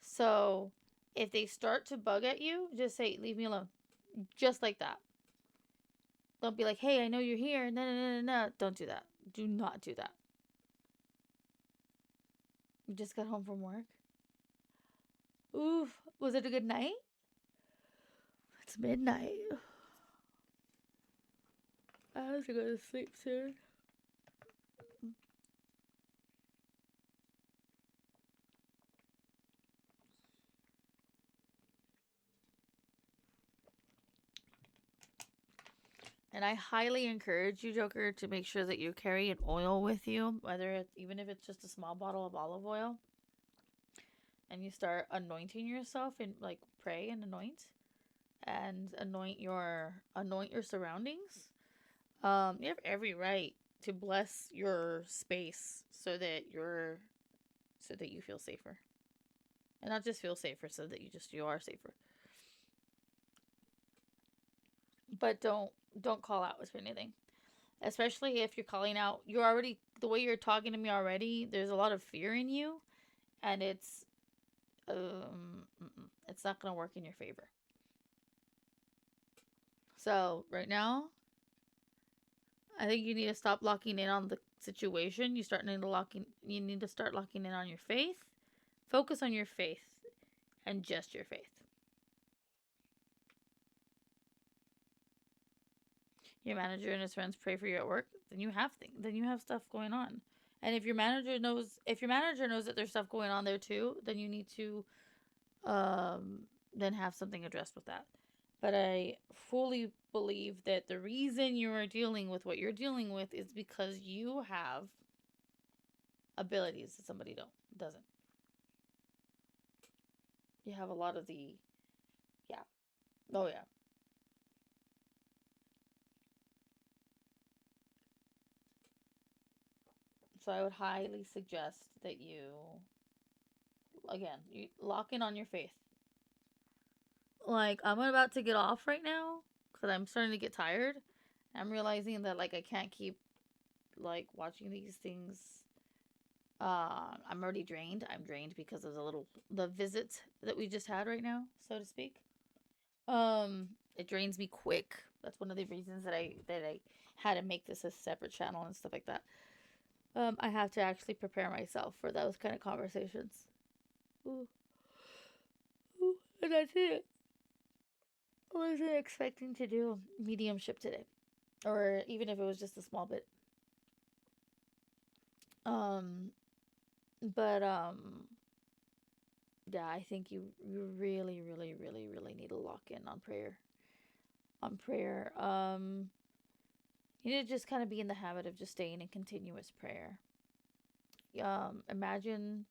So, if they start to bug at you, just say, leave me alone. Just like that. Don't be like, hey, I know you're here. No, no, no, no, no. Don't do that. Do not do that. You just got home from work? Oof. Was it a good night? It's midnight. I have to go to sleep soon. And I highly encourage you, Joker, to make sure that you carry an oil with you, even if it's just a small bottle of olive oil, and you start anointing yourself and like pray and anoint your surroundings. You have every right to bless your space so that you feel safer, and not just feel safer, so that you are safer. But don't call out for anything. Especially if you're calling out, the way you're talking to me already, there's a lot of fear in you, and it's not going to work in your favor. So, right now, I think you need to stop locking in on the situation. You need to start locking in on your faith. Focus on your faith and just your faith. Your manager and his friends pray for you at work, then you have stuff going on. And if your manager knows that there's stuff going on there too, then you need to then have something addressed with that. But I fully believe that the reason you are dealing with what you're dealing with is because you have abilities that somebody doesn't. You have a lot of yeah. Oh yeah. So I would highly suggest that you lock in on your faith. Like, I'm about to get off right now because I'm starting to get tired. I'm realizing that, like, I can't keep, like, watching these things. I'm already drained. I'm drained because of the visits that we just had right now, so to speak. It drains me quick. That's one of the reasons that I had to make this a separate channel and stuff like that. I have to actually prepare myself for those kind of conversations. Ooh. Ooh, and that's it. I wasn't expecting to do mediumship today. Or even if it was just a small bit. Yeah, I think you really, really, really, really need to lock in on prayer. You need to just kind of be in the habit of just staying in continuous prayer. Imagine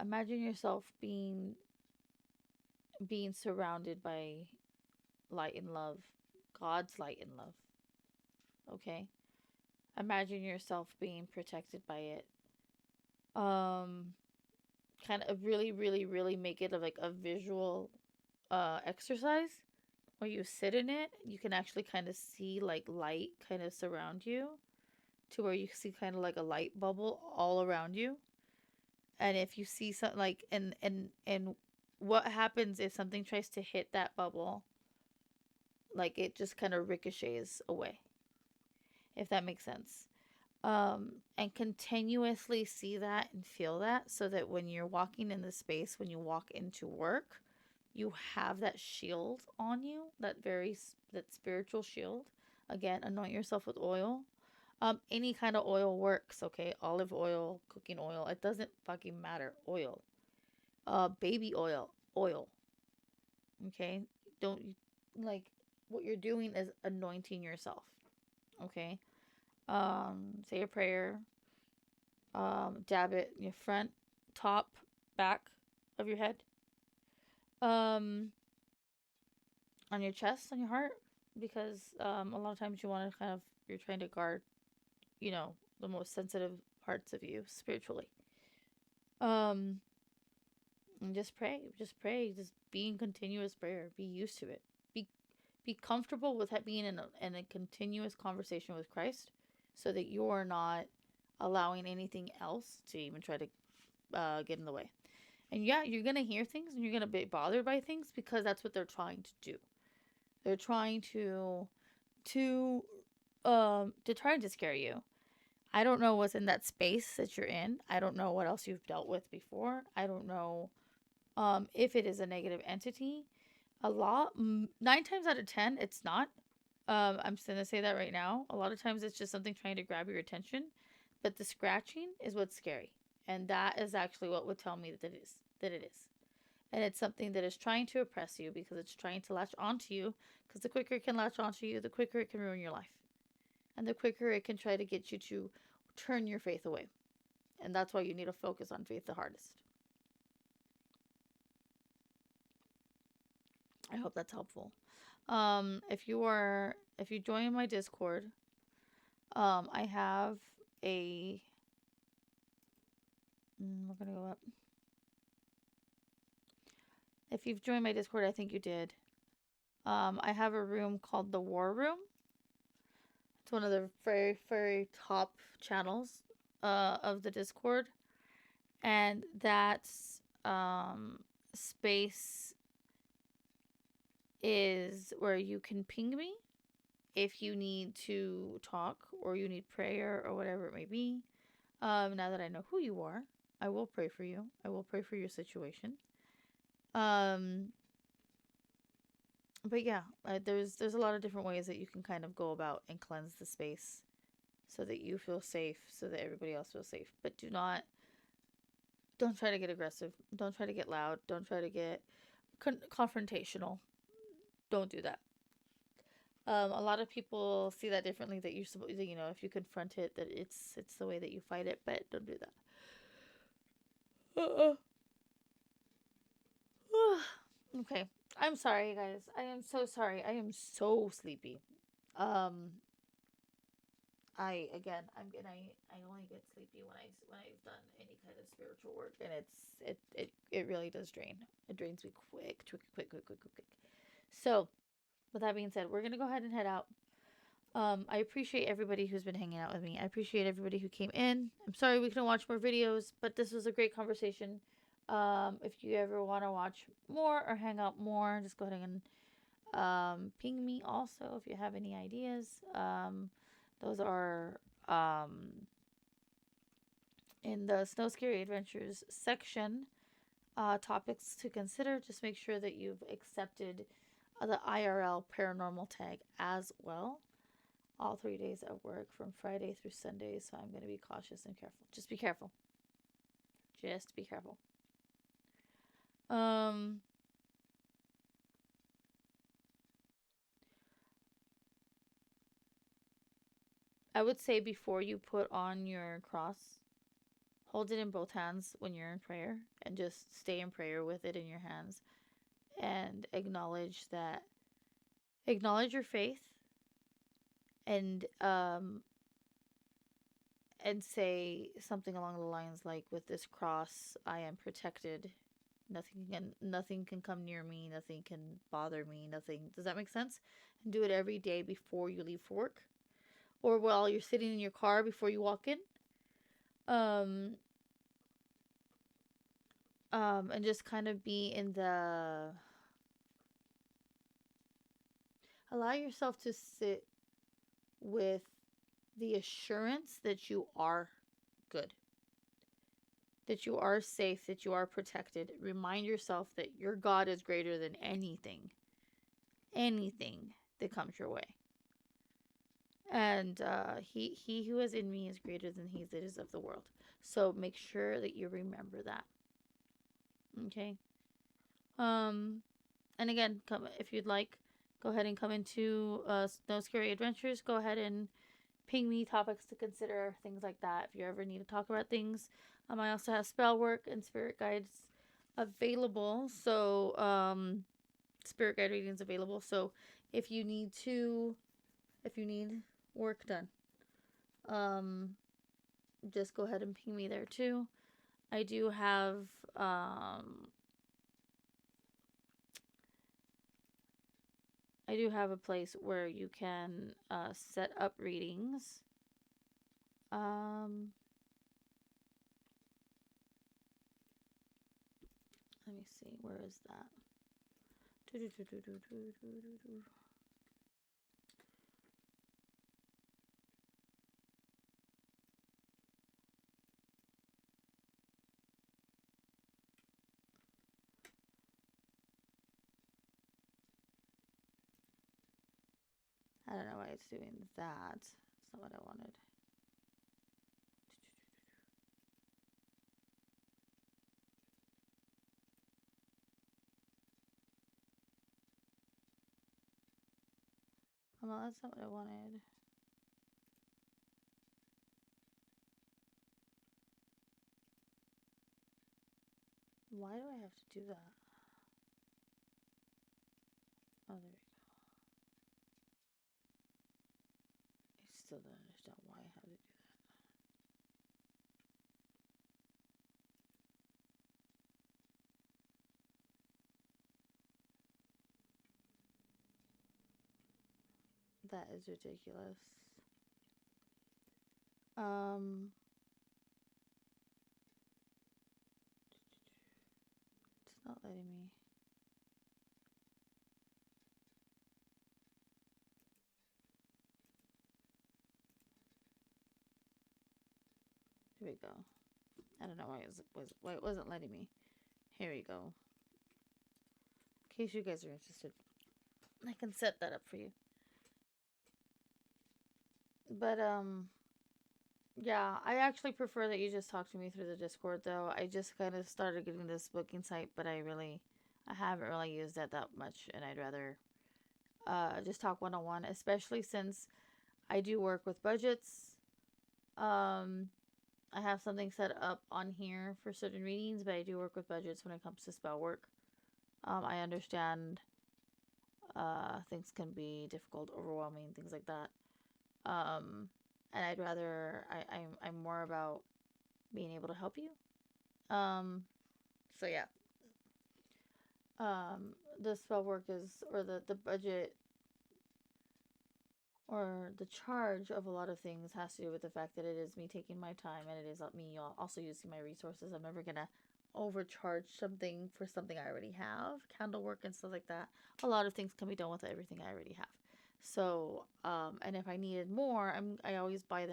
yourself being surrounded by light and love, God's light and love. Okay? Imagine yourself being protected by it. Kind of really, really, really make it like a visual exercise where you sit in it, you can actually kind of see like light kind of surround you to where you see kind of like a light bubble all around you. And if you see something like and what happens if something tries to hit that bubble, like it just kind of ricochets away, if that makes sense. And continuously see that and feel that, so that when you're walking in the space, when you walk into work, you have that shield on you, that spiritual shield. Again, anoint yourself with oil. Any kind of oil works, okay? Olive oil, cooking oil, it doesn't fucking matter. Oil. Baby oil, okay? Don't, like, what you're doing is anointing yourself, okay? Say a prayer. Dab it in your front, top, back of your head. On your chest, on your heart, because a lot of times you're trying to guard, the most sensitive parts of you spiritually. And just pray, just be in continuous prayer. Be used to it. Be comfortable with being in a continuous conversation with Christ, so that you're not allowing anything else to even try to get in the way. And yeah, you're gonna hear things and you're gonna be bothered by things, because that's what they're trying to do. They're trying to try to scare you. I don't know what's in that space that you're in. I don't know what else you've dealt with before. I don't know if it is a negative entity. 9 times out of 10, it's not. I'm just gonna say that right now. A lot of times it's just something trying to grab your attention, but the scratching is what's scary, and that is actually what would tell me that it is, and it's something that is trying to oppress you, because it's trying to latch onto you. Because the quicker it can latch onto you, the quicker it can ruin your life, and the quicker it can try to get you to turn your faith away, and that's why you need to focus on faith the hardest. I hope that's helpful. If you join my Discord, I have a. We're gonna go up. If you've joined my Discord, I think you did. I have a room called the War Room. It's one of the very, very top channels of the Discord, and that's space is where you can ping me if you need to talk or you need prayer or whatever it may be. Now that I know who you are, I will pray for you. I will pray for your situation. But yeah, there's a lot of different ways that you can kind of go about and cleanse the space, so that you feel safe, so that everybody else feels safe. But don't try to get aggressive. Don't try to get loud. Don't try to get confrontational. Don't do that. A lot of people see that differently, that you're supposed, if you confront it, that it's the way that you fight it, but don't do that. Okay. I'm sorry, guys. I am so sorry. I am so sleepy. I only get sleepy when I've done any kind of spiritual work, and it really does drain. It drains me quick. So, with that being said, we're gonna go ahead and head out. I appreciate everybody who's been hanging out with me. I appreciate everybody who came in. I'm sorry we couldn't watch more videos, but this was a great conversation. If you ever want to watch more or hang out more, just go ahead and ping me also if you have any ideas. Those are in the Snow Scary Adventures section. Topics to consider. Just make sure that you've accepted the IRL paranormal tag as well. All 3 days at work from Friday through Sunday, so I'm going to be cautious and careful. Just be careful. Just be careful. I would say before you put on your cross, hold it in both hands when you're in prayer, and just stay in prayer with it in your hands, and acknowledge your faith, and say something along the lines like, with this cross I am protected Nothing can come near me. Nothing can bother me. Nothing. Does that make sense? And do it every day before you leave for work, or while you're sitting in your car before you walk in. And just kind of be in the, allow yourself to sit with the assurance that you are good, that you are safe, that you are protected. Remind yourself that your God is greater than anything that comes your way. And he who is in me is greater than he that is of the world. So make sure that you remember that. Okay. And again, come if you'd like, go ahead and come into No Scary Adventures. Go ahead and ping me topics to consider, things like that. If you ever need to talk about things, I also have spell work and spirit guides available. So spirit guide readings available. So if you need work done, just go ahead and ping me there too. I do have a place where you can set up readings. Let me see, where is that? I don't know why it's doing that. It's not what I wanted. Well, that's not what I wanted. Why do I have to do that? Oh, there we go. I still don't understand why I have to do that. That is ridiculous. It's not letting me. Here we go. I don't know why it wasn't letting me. Here we go. In case you guys are interested, I can set that up for you. But yeah, I actually prefer that you just talk to me through the Discord though. I just kind of started getting this booking site, but I haven't really used that much, and I'd rather just talk one-on-one, especially since I do work with budgets. I have something set up on here for certain readings, but I do work with budgets when it comes to spell work. I understand things can be difficult, overwhelming, things like that. And I'd rather I'm more about being able to help you. So yeah. The spell work is, or the budget or the charge of a lot of things has to do with the fact that it is me taking my time, and it is me also using my resources. I'm never gonna overcharge something for something I already have. Candle work and stuff like that, a lot of things can be done with everything I already have. So and if I needed more, I always buy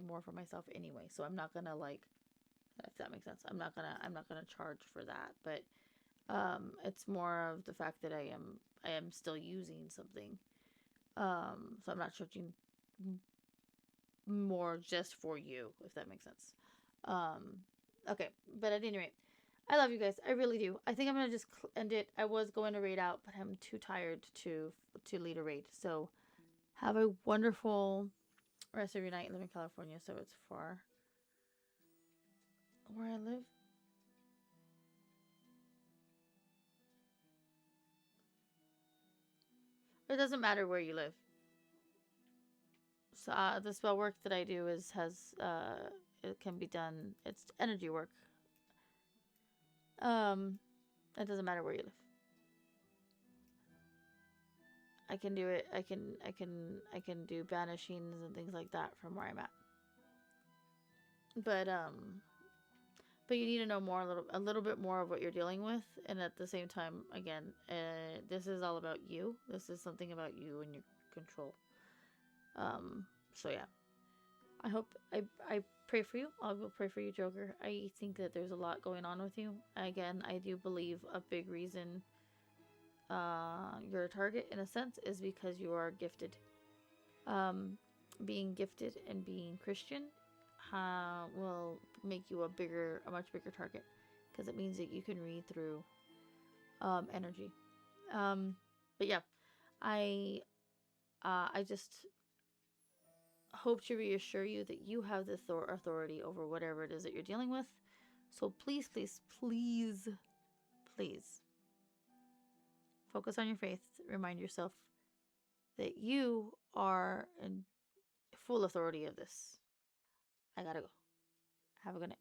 more for myself anyway, so I'm not gonna, like, if that makes sense, I'm not gonna charge for that. But it's more of the fact that I am still using something. So I'm not charging more just for you, if that makes sense. Okay, but at any rate, I love you guys. I really do. I think I'm gonna just end it. I was going to raid out, but I'm too tired to lead a raid. So have a wonderful rest of your night. I live in California, so it's far where I live. It doesn't matter where you live. So the spell work that I do it can be done. It's energy work. It doesn't matter where you live. I can do it. I can do banishings and things like that from where I'm at. But you need to know more, a little bit more of what you're dealing with, and at the same time, again, this is all about you. This is something about you and your control. So yeah, I pray for you. I will pray for you, Joker. I think that there's a lot going on with you. Again, I do believe a big reason you're a target in a sense is because you are gifted. Being gifted and being Christian will make you a much bigger target, because it means that you can read through energy. But yeah, I just hope to reassure you that you have the authority over whatever it is that you're dealing with. So please, please, please, please focus on your faith. Remind yourself that you are in full authority of this. I gotta go. Have a good night.